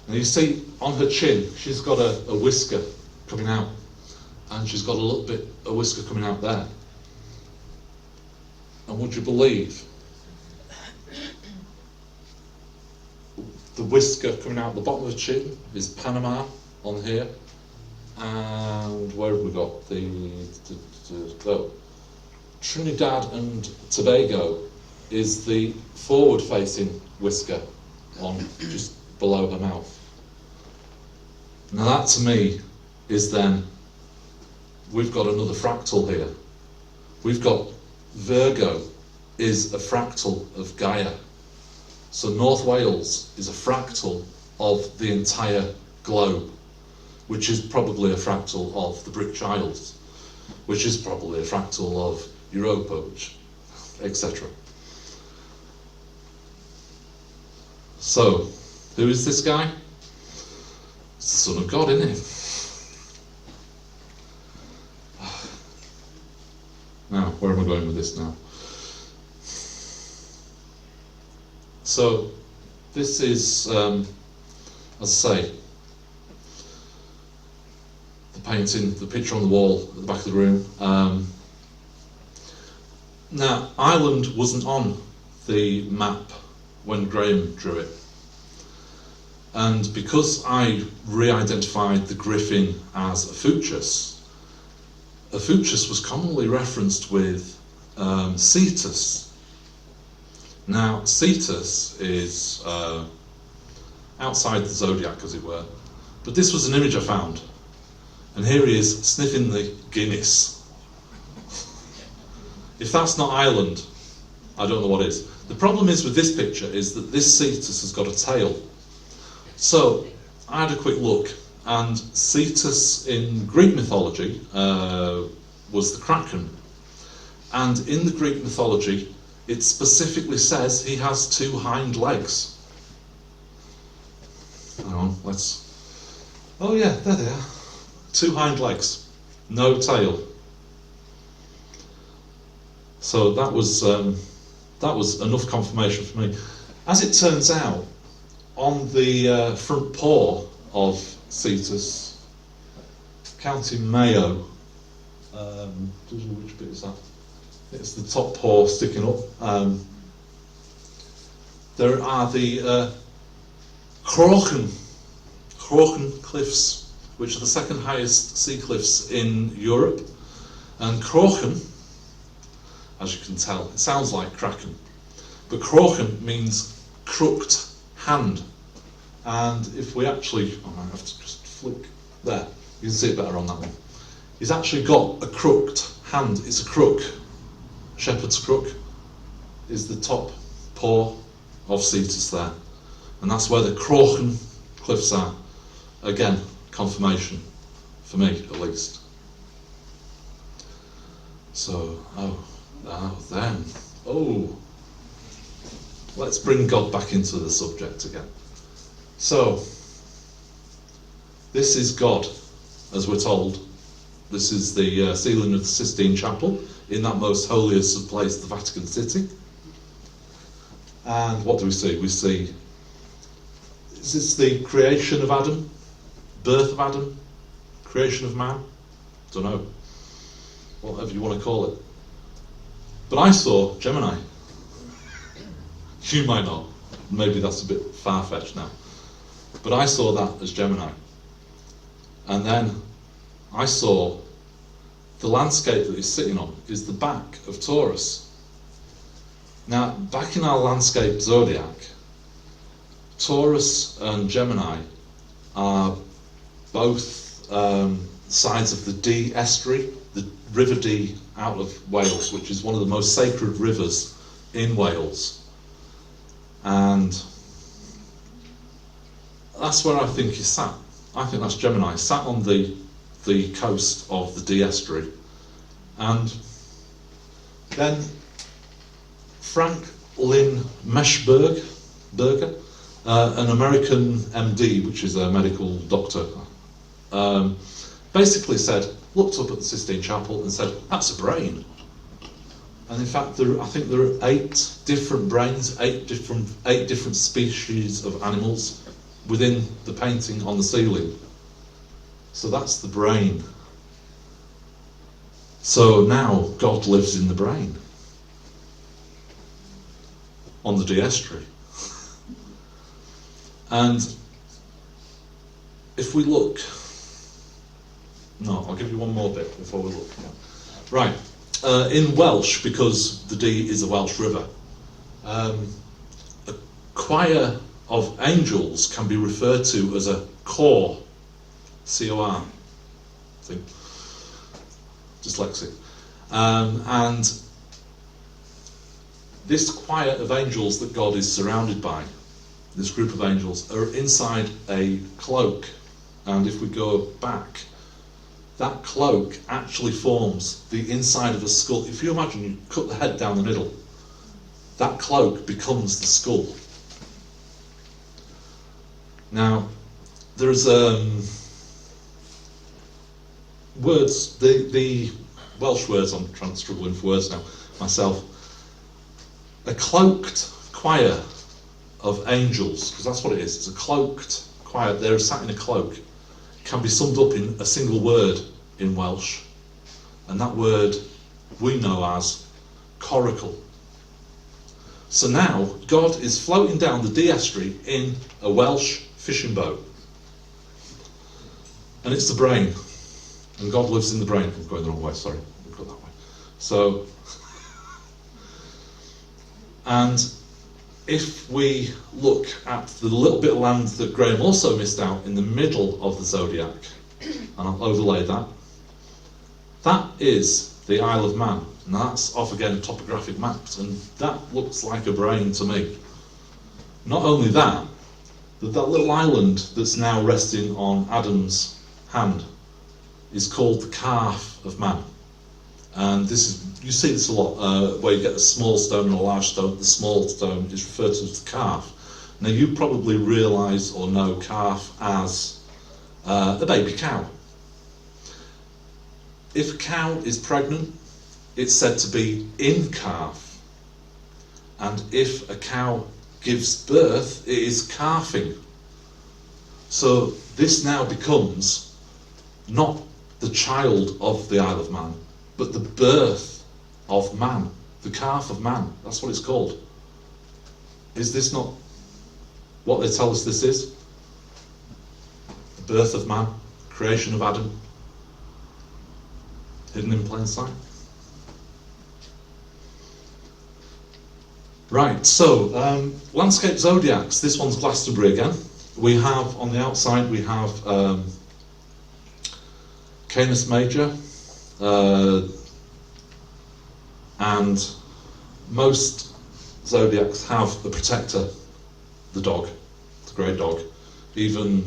And you see, on her chin, she's got a whisker coming out. And she's got a whisker coming out there. And would you believe, the whisker coming out the bottom of the chin is Panama on here. And where have we got? Trinidad and Tobago is the forward-facing whisker on just below her mouth. Now that to me is then, we've got another fractal here. We've got Virgo is a fractal of Gaia. So North Wales is a fractal of the entire globe, which is probably a fractal of the British Isles, which is probably a fractal of Europa, etc. So, who is this guy? It's the Son of God, isn't it? Now, where am I going with this now? So, this is, as I say, the painting, the picture on the wall at the back of the room. Now, Ireland wasn't on the map when Graham drew it. And because I re-identified the griffin as a fuchus was commonly referenced with Cetus. Now, Cetus is outside the Zodiac, as it were, but this was an image I found. And here he is sniffing the Guinness. If that's not Ireland, I don't know what is. The problem is with this picture is that this Cetus has got a tail. So, I had a quick look, and Cetus in Greek mythology was the Kraken. And in the Greek mythology, it specifically says he has 2 hind legs. Hang on, oh yeah, there they are. 2 hind legs, no tail. So that was enough confirmation for me. As it turns out, on the front paw of Cetus, County Mayo, which bit is that? It's the top paw sticking up. There are the Crochen cliffs, which are the second highest sea cliffs in Europe. And Crochen, as you can tell, it sounds like Kraken, but Crochen means crooked hand. And if we actually, I might have to just flick there, you can see it better on that one. He's actually got a crooked hand. It's a crook. Shepherd's crook is the top paw of Cetus there. And that's where the Crochen cliffs are. Again, confirmation, for me at least. So, let's bring God back into the subject again. So, this is God, as we're told. This is the ceiling of the Sistine Chapel, in that most holiest of place, the Vatican City. And what do we see? We see, is this the creation of Adam? Birth of Adam? Creation of man? Don't know. Whatever you want to call it. But I saw Gemini. You might not. Maybe that's a bit far-fetched now. But I saw that as Gemini. And then I saw the landscape that he's sitting on is the back of Taurus. Now, back in our landscape zodiac, Taurus and Gemini are both sides of the Dee estuary, the River Dee out of Wales, which is one of the most sacred rivers in Wales. And that's where I think he sat. I think that's Gemini, sat on the the coast of the Dee estuary. And then Frank Lynn Meshberger, an American MD, which is a medical doctor, basically looked up at the Sistine Chapel and said, that's a brain. And in fact, I think there are 8 different brains, 8 different species of animals within the painting on the ceiling. So that's the brain. So now God lives in the brain on the Dee estuary. And if we look, no, I'll give you one more bit before we look. Right, in Welsh, because the Dee is a Welsh river, a choir of angels can be referred to as a cor, C-O-R, I think, dyslexic. And this choir of angels that God is surrounded by, this group of angels, are inside a cloak. And if we go back, that cloak actually forms the inside of a skull. If you imagine you cut the head down the middle, that cloak becomes the skull. Now, there's words, the Welsh words, I'm struggling for words now myself. A cloaked choir of angels, because that's what it is, it's a cloaked choir, they're sat in a cloak, can be summed up in a single word in Welsh, and that word we know as coracle. So now God is floating down the Dee estuary in a Welsh fishing boat, and it's the brain, and God lives in the brain. I'm going the wrong way, sorry, I'll go that way. So, and if we look at the little bit of land that Graham also missed out in the middle of the Zodiac, and I'll overlay that, that is the Isle of Man. And that's off again topographic maps, and that looks like a brain to me. Not only that, but that little island that's now resting on Adam's hand is called the calf of man. And this is, you see this a lot, where you get a small stone and a large stone. The small stone is referred to as the calf. Now you probably realise or know calf as a baby cow. If a cow is pregnant, it's said to be in calf. And if a cow gives birth, it is calving. So this now becomes not the child of the Isle of Man, but the birth of man, the calf of man. That's what it's called. Is this not what they tell us this is? The birth of man, creation of Adam, hidden in plain sight. Right, so landscape zodiacs. This one's Glastonbury again. We have on the outside, we have Canis Major, and most zodiacs have a protector, the dog, the grey dog. Even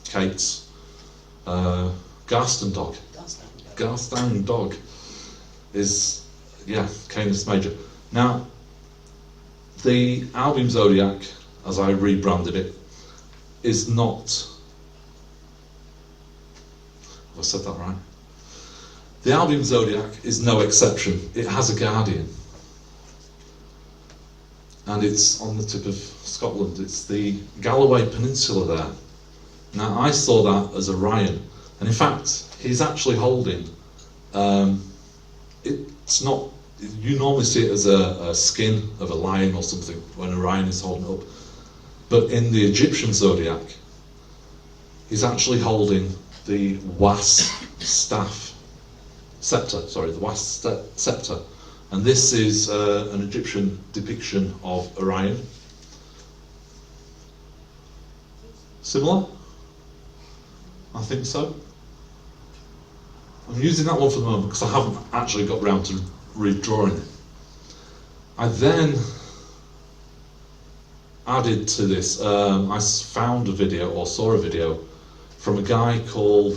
Kate's Garston dog. Garston dog is, yeah, Canis Major. Now, the Alban Zodiac, as I rebranded it, is not, have I said that right? The Alban Zodiac is no exception. It has a guardian. And it's on the tip of Scotland. It's the Galloway Peninsula there. Now, I saw that as Orion. And in fact, he's actually holding, it's not, you normally see it as a skin of a lion or something when Orion is holding it up. But in the Egyptian zodiac, he's actually holding the was scepter. And this is an Egyptian depiction of Orion. Similar? I think so. I'm using that one for the moment because I haven't actually got round to redrawing it. I then added to this, I found a video, or saw a video, from a guy called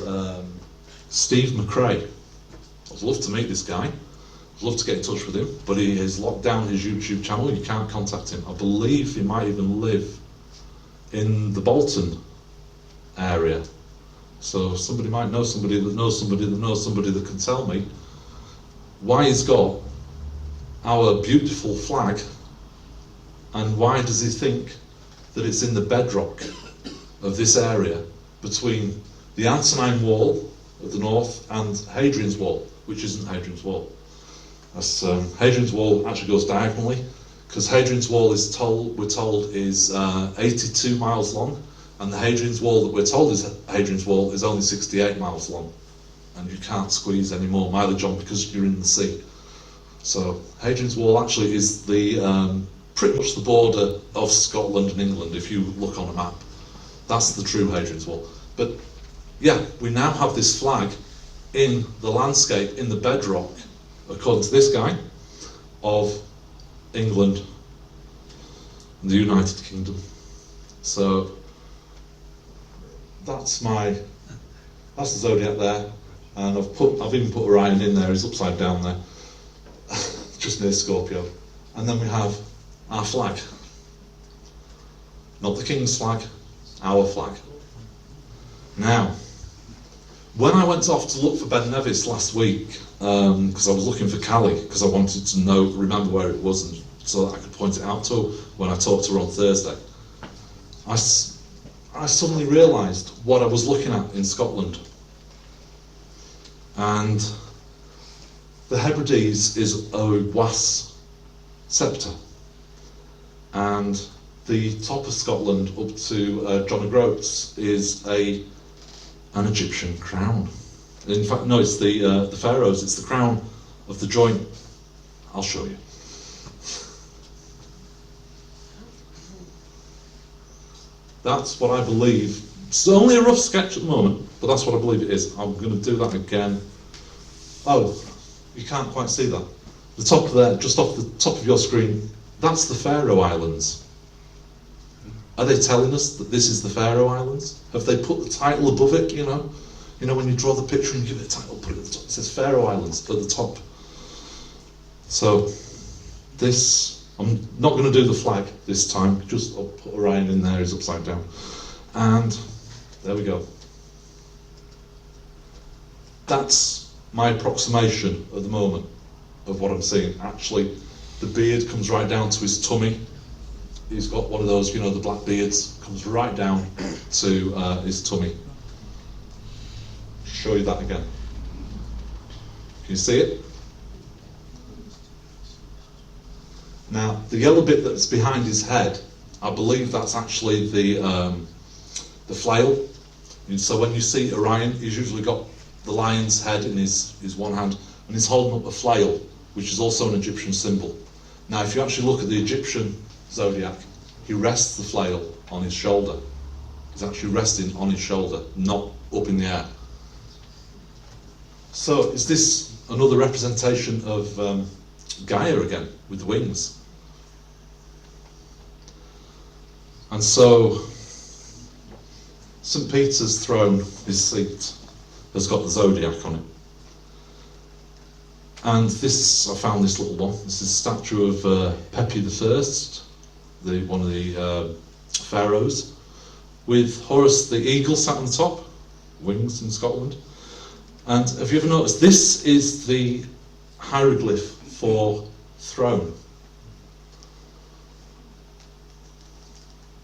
Steve McRae. I'd love to meet this guy. I'd love to get in touch with him, but he has locked down his YouTube channel. You can't contact him. I believe he might even live in the Bolton area. So somebody might know somebody that knows somebody that knows somebody that can tell me why he's got our beautiful flag and why does he think that it's in the bedrock of this area between the Antonine Wall at the north and Hadrian's Wall, which isn't Hadrian's Wall. Hadrian's Wall actually goes diagonally, because Hadrian's Wall is we're told is 82 miles long, and the Hadrian's Wall that we're told is Hadrian's Wall is only 68 miles long, and you can't squeeze any more mileage on because you're in the sea. So Hadrian's Wall actually is the pretty much the border of Scotland and England if you look on a map. That's the true Hadrian's Wall. But yeah, we now have this flag in the landscape, in the bedrock, according to this guy, of England and the United Kingdom. So that's the Zodiac there, and I've even put Orion in there. He's upside down there, just near Scorpio. And then we have our flag, not the King's flag, our flag. Now, when I went off to look for Ben Nevis last week, because I was looking for Callie, because I wanted to remember where it was, and so that I could point it out to her when I talked to her on Thursday, I suddenly realised what I was looking at in Scotland. And the Hebrides is a was sceptre, and the top of Scotland up to John O'Groats is an Egyptian crown. In fact, no, it's the pharaohs. It's the crown of the joint. I'll show you. That's what I believe. It's only a rough sketch at the moment, but that's what I believe it is. I'm going to do that again. Oh, you can't quite see that. The top there, just off the top of your screen, that's the Faroe Islands. Are they telling us that this is the Faroe Islands? Have they put the title above it, you know? You know, when you draw the picture and you give it a title, put it at the top. It says Faroe Islands at the top. So, I'm not going to do the flag this time. I'll put Orion in there, he's upside down. And there we go. That's my approximation at the moment of what I'm seeing. Actually, the beard comes right down to his tummy. He's got one of those, you know, the black beards, comes right down to his tummy. Show you that again. Can you see it? Now, the yellow bit that's behind his head, I believe that's actually the flail. And so when you see Orion, he's usually got the lion's head in his one hand, and he's holding up a flail, which is also an Egyptian symbol. Now, if you actually look at the Egyptian Zodiac, he rests the flail on his shoulder. He's actually resting on his shoulder, not up in the air. So is this another representation of Gaia again, with the wings? And so St. Peter's throne, his seat, has got the Zodiac on it. And this, I found this little one. This is a statue of Pepi I, one of the pharaohs, with Horus the eagle sat on the top, wings in Scotland. And have you ever noticed, this is the hieroglyph for throne.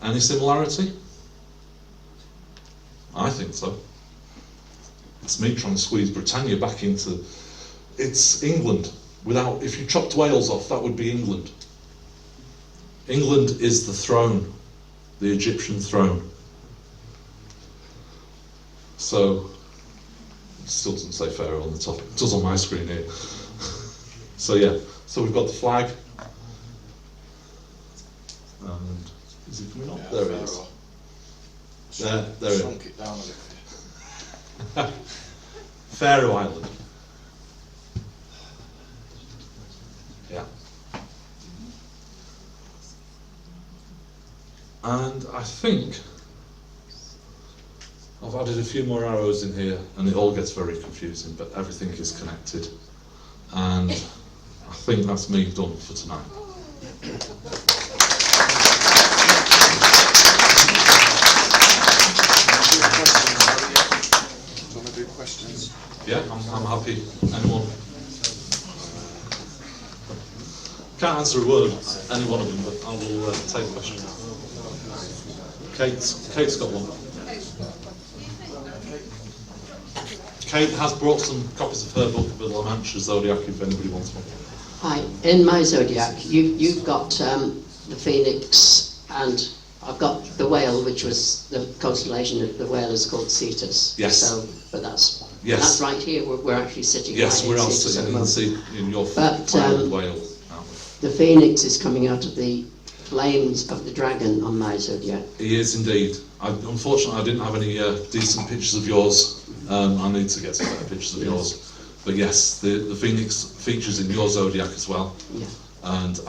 Any similarity? I think so. It's me trying to squeeze Britannia back into... It's England. If you chopped Wales off, that would be England. England is the throne, the Egyptian throne. So, it still doesn't say Pharaoh on the top. It does on my screen here. So yeah, so we've got the flag. And is it coming up? Yeah, there it is. There it Shrunk is. it down a bit. Faroe Island. Yeah. And I think I'll I've added a few more arrows in here, and it all gets very confusing, but everything is connected. And I think that's me done for tonight. Do you want to do questions? Yeah, I'm happy. Anyone? Can't answer a word, any one of them, but I will take a question. Kate's got one. Kate has brought some copies of her book, The Lancashire Zodiac, if anybody wants one. Hi, in my Zodiac, you've got the Phoenix, and I've got the whale, which was the constellation of the whale is called Cetus. Yes. So, but that's right here. We're actually sitting. Yes, right we're in all Cetus at the sitting moment. in your But, flowered whale, aren't we? The Phoenix is coming out of the flames of the dragon on my Zodiac. He is indeed. Unfortunately, I didn't have any decent pictures of yours. I need to get some better pictures of yours. But yes, the Phoenix features in your Zodiac as well. Yeah. And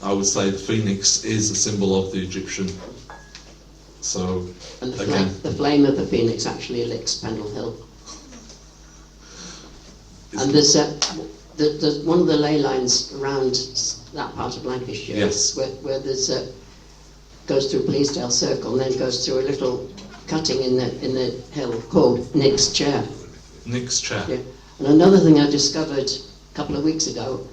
I would say the Phoenix is a symbol of the Egyptian. So, And again, the flame of the Phoenix actually licks Pendle Hill. And there's one of the ley lines around that part of Lancashire, Yes. where there's goes through Bleasdale Circle and then goes through a little cutting in the hill called Nick's Chair. Nick's chair. Yeah. And another thing I discovered a couple of weeks ago,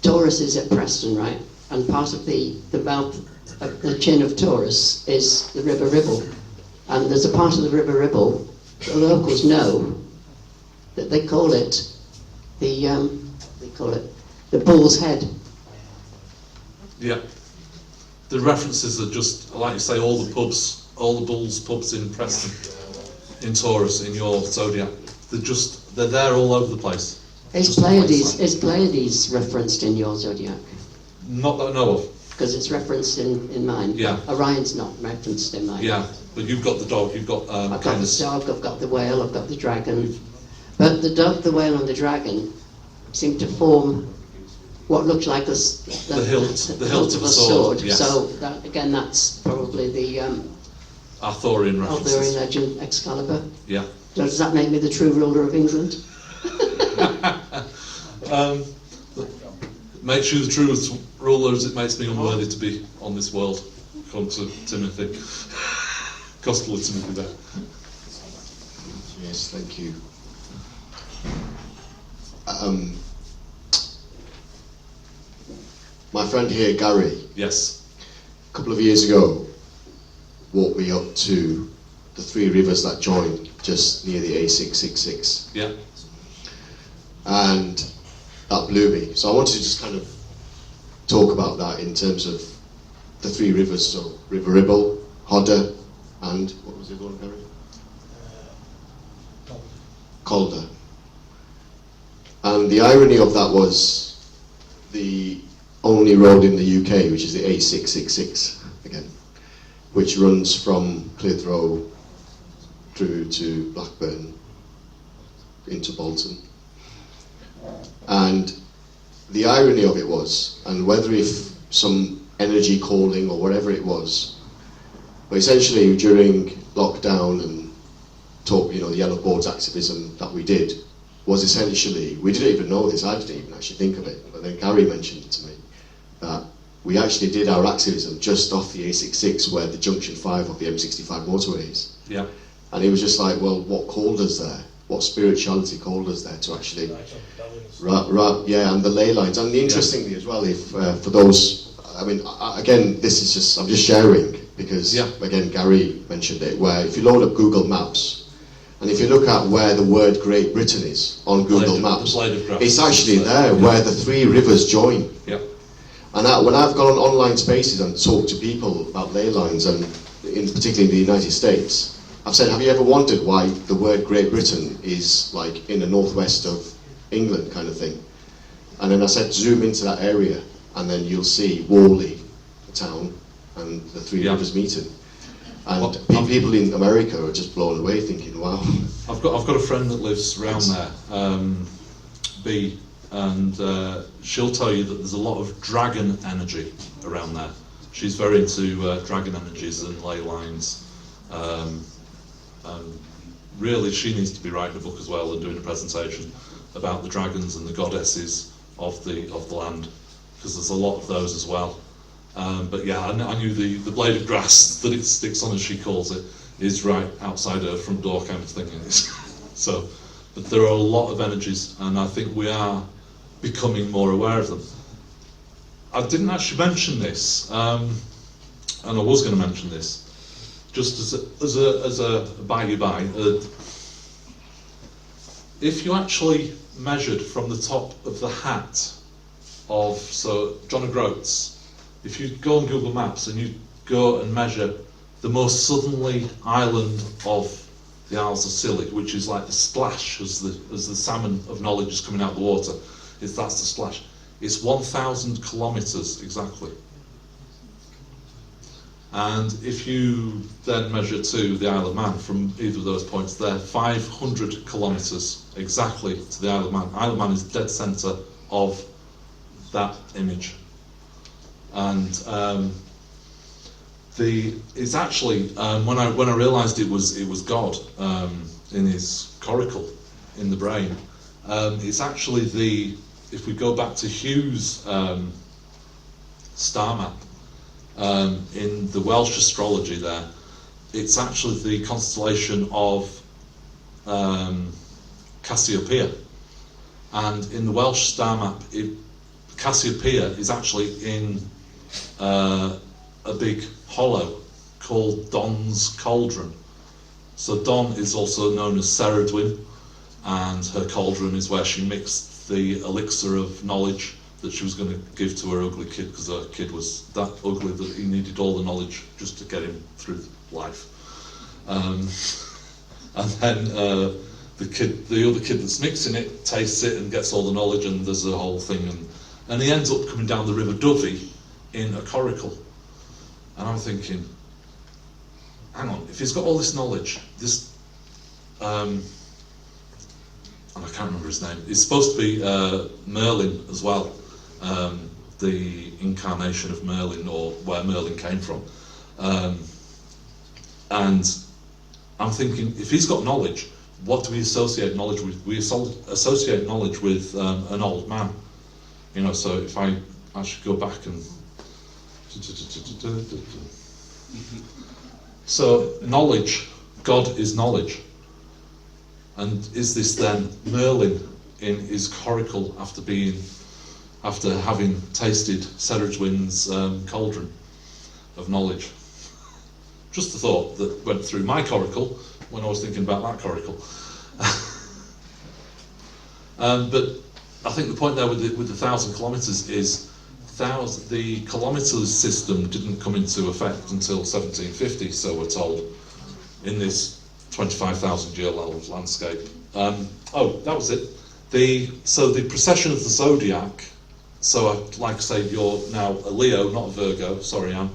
Taurus is at Preston, right? And part of the mouth, the chin of Taurus is the River Ribble. And there's a part of the River Ribble the locals know that they call it the Bull's Head. Yeah. The references are just, like you say, all the Bulls pubs in Preston, in Taurus, in your Zodiac. They're there all over the place. Is Pleiades referenced in your Zodiac? Not that I know of. Because it's referenced in mine. Yeah. Orion's not referenced in mine. Yeah, but you've got the dog, you've got I've got Canis. the dog, I've got the whale, I've got the dragon. But the dog, the whale and the dragon seem to form what looks like the hilt of a sword. Yes. So again, that's probably the Arthurian references. Arthurian legend Excalibur. Yeah. Does that make me the true ruler of England? Makes you the true ruler as it makes me unworthy to be on this world. Come to Timothy. Gospel of Timothy there. Yes, thank you. My friend here, Gary, Yes. a couple of years ago, walked me up to the three rivers that join just near the A666. Yeah. And that blew me. So I wanted to just kind of talk about that in terms of the three rivers. So River Ribble, Hodder, and what was the other one, Gary? Calder. And the irony of that was the only road in the UK, which is the A666 again, which runs from Clitheroe through to Blackburn into Bolton. And the irony of it was, and whether if some energy calling or whatever it was, but essentially during lockdown and the Yellow Boards activism that we did was essentially, we didn't even know this, I didn't even actually think of it, but then Gary mentioned it to me, that we actually did our activism just off the A66 where the junction 5 of the M65 motorway is. Yeah. And he was just like, well, what called us there? What spirituality called us there to actually... and the ley lines. And the interesting thing as well, if for those, again, this is just, I'm just sharing, because, again, Gary mentioned it, where if you load up Google Maps, and if you look at where the word Great Britain is on Google Maps, it's actually there where the three rivers join. Yeah. And when I've gone on online spaces and talked to people about ley lines, and particularly in the United States, I've said, have you ever wondered why the word Great Britain is like in the northwest of England kind of thing? And then I said, zoom into that area, and then you'll see Worley, the town, and the three rivers meeting. And people in America are just blown away, thinking, "Wow." I've got a friend that lives around there, B, and she'll tell you that there's a lot of dragon energy around there. She's very into dragon energies and ley lines. Really, she needs to be writing a book as well and doing a presentation about the dragons and the goddesses of the land, because there's a lot of those as well. But yeah, I knew the blade of grass that it sticks on, as she calls it, is right outside her front door kind of thing. So, but there are a lot of energies, and I think we are becoming more aware of them. I didn't actually mention this, and I was going to mention this, just as a by-you-by. If you actually measured from the top of the hat of, so John O'Groats, if you go on Google Maps and you go and measure the most southerly island of the Isles of Scilly, which is like the splash as the salmon of knowledge is coming out of the water, that's the splash. It's 1,000 kilometres exactly. And if you then measure to the Isle of Man from either of those points there, 500 kilometres exactly to the Isle of Man. Isle of Man is dead centre of that image. And it's actually when I realised it was God in his coracle in the brain. It's actually if we go back to Hugh's star map in the Welsh astrology, there, it's actually the constellation of Cassiopeia, and in the Welsh star map, Cassiopeia is actually in a big hollow called Don's Cauldron. So Don is also known as Ceridwen, and her cauldron is where she mixed the elixir of knowledge that she was going to give to her ugly kid, because her kid was that ugly that he needed all the knowledge just to get him through life. And then the other kid that's mixing it tastes it and gets all the knowledge, and there's a whole thing, and he ends up coming down the River Dovey in a coracle. And I'm thinking, hang on, if he's got all this knowledge, and I can't remember his name, it's supposed to be Merlin as well, the incarnation of Merlin, or where Merlin came from. And I'm thinking, if he's got knowledge, what do we associate knowledge with? We associate knowledge with an old man. You know, so if I should go back and... So, knowledge, God is knowledge. And is this then Merlin in his coracle after having tasted Ceridwen's cauldron of knowledge? Just a thought that went through my coracle when I was thinking about that coracle. But I think the point there with the 1,000 kilometres is the kilometres system didn't come into effect until 1750, so we're told, in this 25,000 year landscape. Oh, that was it. So the precession of the Zodiac, so like I say, you're now a Leo, not a Virgo, sorry Anne.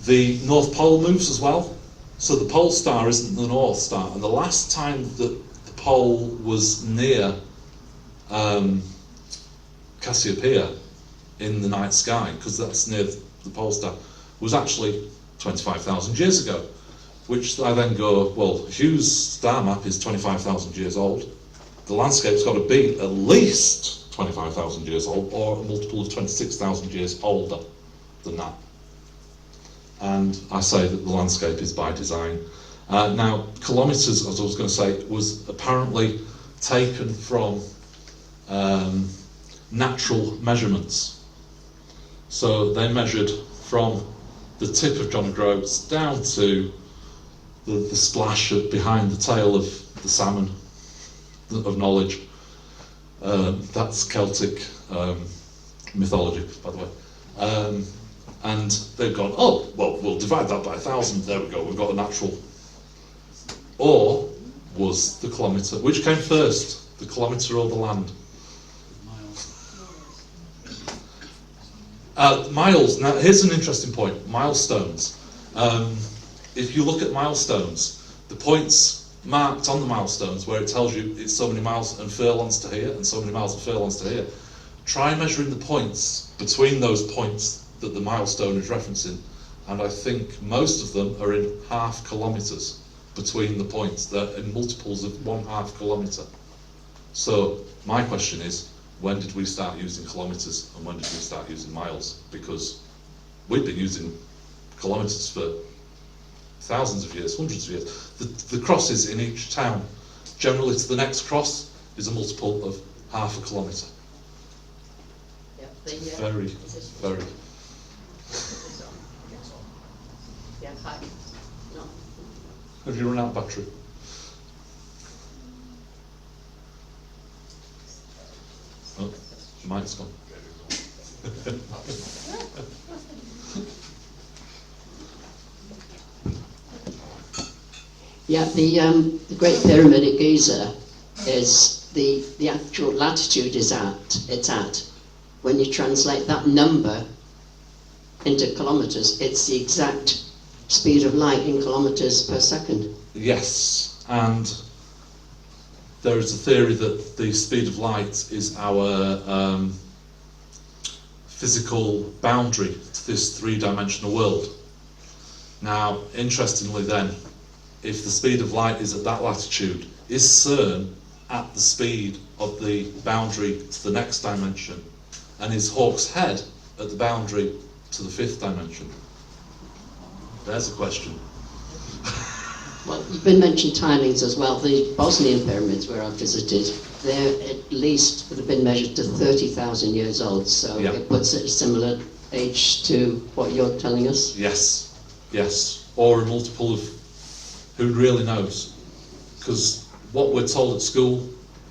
The North Pole moves as well. So the pole star isn't the North Star, and the last time that the pole was near Cassiopeia in the night sky, because that's near the pole star, was actually 25,000 years ago. Which I then go, well, Hugh's star map is 25,000 years old. The landscape's got to be at least 25,000 years old, or a multiple of 26,000 years older than that. And I say that the landscape is by design. Now, kilometres, as I was going to say, was apparently taken from natural measurements. So they measured from the tip of John O'Groats down to the splash behind the tail of the salmon of knowledge. That's Celtic mythology, by the way. And they've gone, oh, well, we'll divide that by 1,000. There we go, we've got a natural. Or was the kilometre, which came first, the kilometre or the land? Miles. Now, here's an interesting point. Milestones. If you look at milestones, the points marked on the milestones where it tells you it's so many miles and furlongs to here and so many miles and furlongs to here, try measuring the points between those points that the milestone is referencing and I think most of them are in half kilometres between the points. They're in multiples of 1/2 kilometre. So my question is, when did we start using kilometres and when did we start using miles? Because we've been using kilometres for thousands of years, hundreds of years. The crosses in each town, generally to the next cross, is a multiple of 1/2 kilometre. Very, very. Have you run out of battery? Oh, the mic's gone. Yeah, the Great Pyramid at Giza is the actual latitude it's at. When you translate that number into kilometres, it's the exact speed of light in kilometres per second. Yes, and there is a theory that the speed of light is our physical boundary to this three-dimensional world. Now, interestingly then, if the speed of light is at that latitude, is CERN at the speed of the boundary to the next dimension? And is Hawke's Head at the boundary to the 5th dimension? There's a question. Well, you've been mentioned timings as well. The Bosnian pyramids where I've visited, they're at least would have been measured to 30,000 years old, so Yeah. it puts it a similar age to what you're telling us. Yes, yes, or a multiple of who really knows? Because what we're told at school,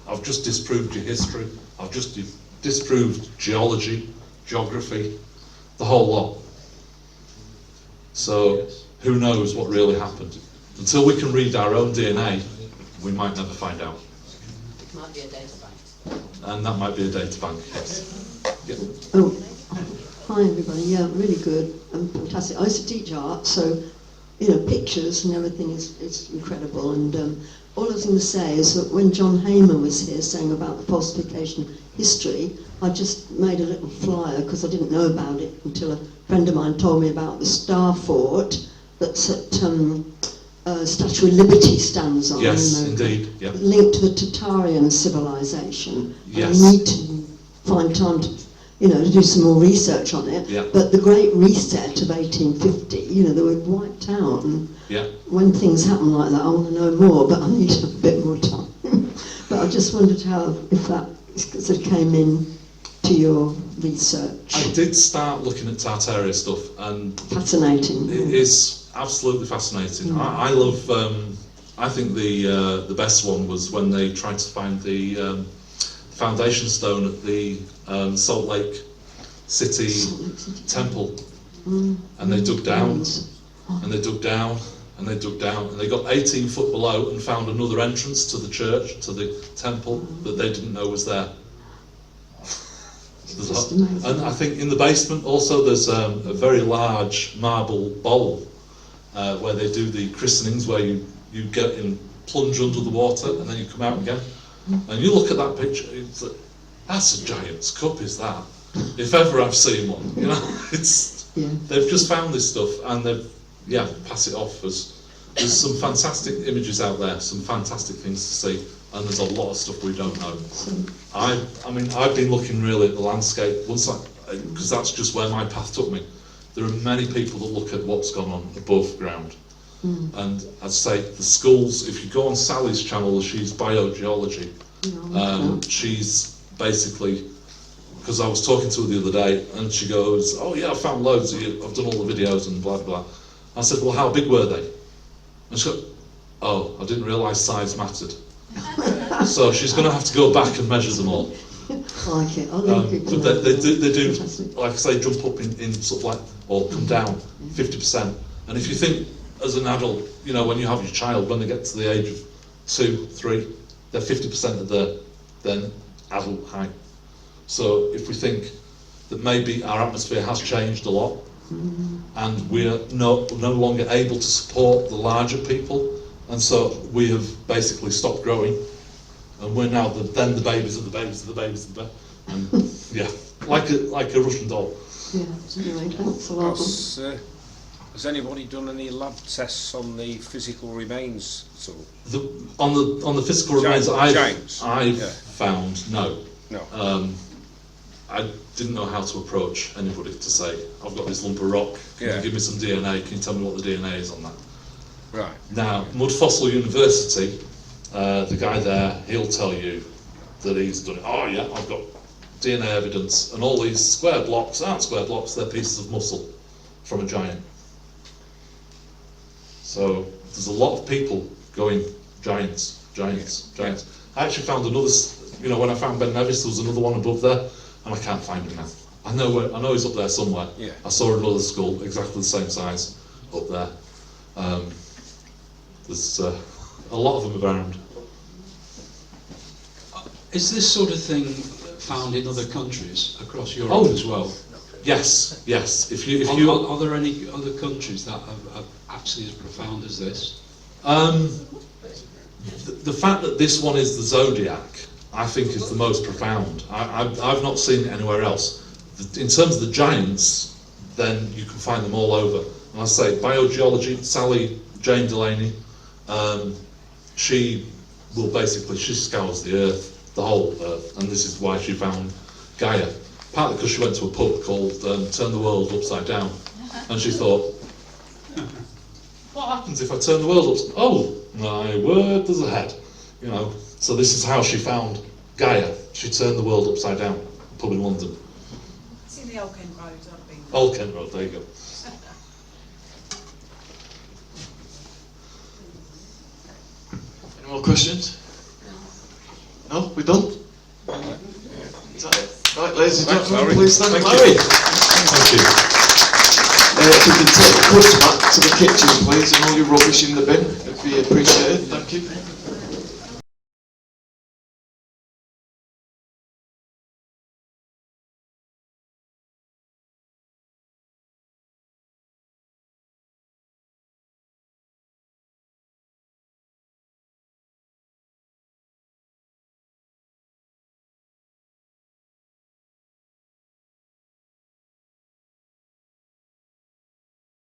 I've just disproved your history, I've just disproved geology, geography, the whole lot. So who knows what really happened? Until we can read our own DNA, we might never find out. It might be a data bank. And that might be a data bank, yes. Yeah. Oh, hi everybody. Yeah, really good and fantastic. I used to teach art, so pictures and everything is incredible. And all I was going to say is that when John Hamer was here saying about the falsification history, I just made a little flyer because I didn't know about it until a friend of mine told me about the Star Fort that's at Statue of Liberty stands on. Yes, indeed. Yeah. Linked to the Tatarian civilization. Yes. I need to find time to do some more research on it. Yeah. But the Great Reset of 1850, they were wiped out. And Yeah. when things happen like that, I want to know more, but I need a bit more time. But I just wondered if that sort of came in to your research. I did start looking at Tartaria stuff, and Fascinating. it is absolutely fascinating. I love. I think the best one was when they tried to find the foundation stone at the Salt Lake City Temple, and they dug down, and they dug down, and they dug down, and they got 18 foot below and found another entrance to the church, to the temple, that they didn't know was there. And I think in the basement also there's a very large marble bowl where they do the christenings, where you get in, plunge under the water and then you come out again. And you look at that picture, it's like, that's a giant's cup, is that? If ever I've seen one, they've just found this stuff and they've pass it off as there's some fantastic images out there, some fantastic things to see. And there's a lot of stuff we don't know. I've been looking really at the landscape, because that's just where my path took me. There are many people that look at what's gone on above ground. And I'd say the schools, if you go on Sally's channel, she's biogeology. She's basically, because I was talking to her the other day, and she goes, oh yeah, I found loads of you, I've done all the videos and blah, blah. I said, well, how big were they? And she goes, oh, I didn't realise size mattered. So she's going to have to go back and measure them all. Like it. But they do, like I say, jump up in sort of like, or come down 50%. And if you think as an adult, when you have your child, when they get to the age of 2, 3, they're 50% of their then adult height. So if we think that maybe our atmosphere has changed a lot, and we're no longer able to support the larger people, and so we have basically stopped growing, and we're now the babies of the babies of the babies of the babies, and like a Russian doll. Yeah, anyway, thanks a lot. Has anybody done any lab tests on the physical remains at all? On the physical remains Giants. I've Yeah. found, no. No. I didn't know how to approach anybody to say, I've got this lump of rock, can Yeah. you give me some DNA, can you tell me what the DNA is on that? Right. Now, Mud Fossil University, the guy there, he'll tell you that he's done it. Oh yeah, I've got DNA evidence, and all these square blocks aren't square blocks, they're pieces of muscle from a giant. So there's a lot of people going, giants. I actually found another, when I found Ben Nevis, there was another one above there, and I can't find him now. I know he's up there somewhere. Yeah. I saw another skull exactly the same size up there. There's a lot of them around. Is this sort of thing found in other countries across Europe as well? Yes. If you Are there any other countries that are actually as profound as this? The fact that this one is the Zodiac, I think, is the most profound. I've not seen it anywhere else. In terms of the giants, then you can find them all over. And I say biogeology, Sally Jane Delaney, she scours the earth, the whole earth, and this is why she found Gaia. Partly because she went to a pub called Turn the World Upside Down, and she thought, what happens if I turn the world upside down? Oh, my word, there's a head. So this is how she found Gaia. She turned the world upside down, a pub in London. It's in the Old Kent Road, I've been there. Old Kent Road, there you go. Any more questions? No? We're done? Is that it? Right, ladies and Thanks, gentlemen, Larry. please thank Thank Larry. Thank you. If you can take the goods back to the kitchen, please, and all your rubbish in the bin, it'd be appreciated. Thank you.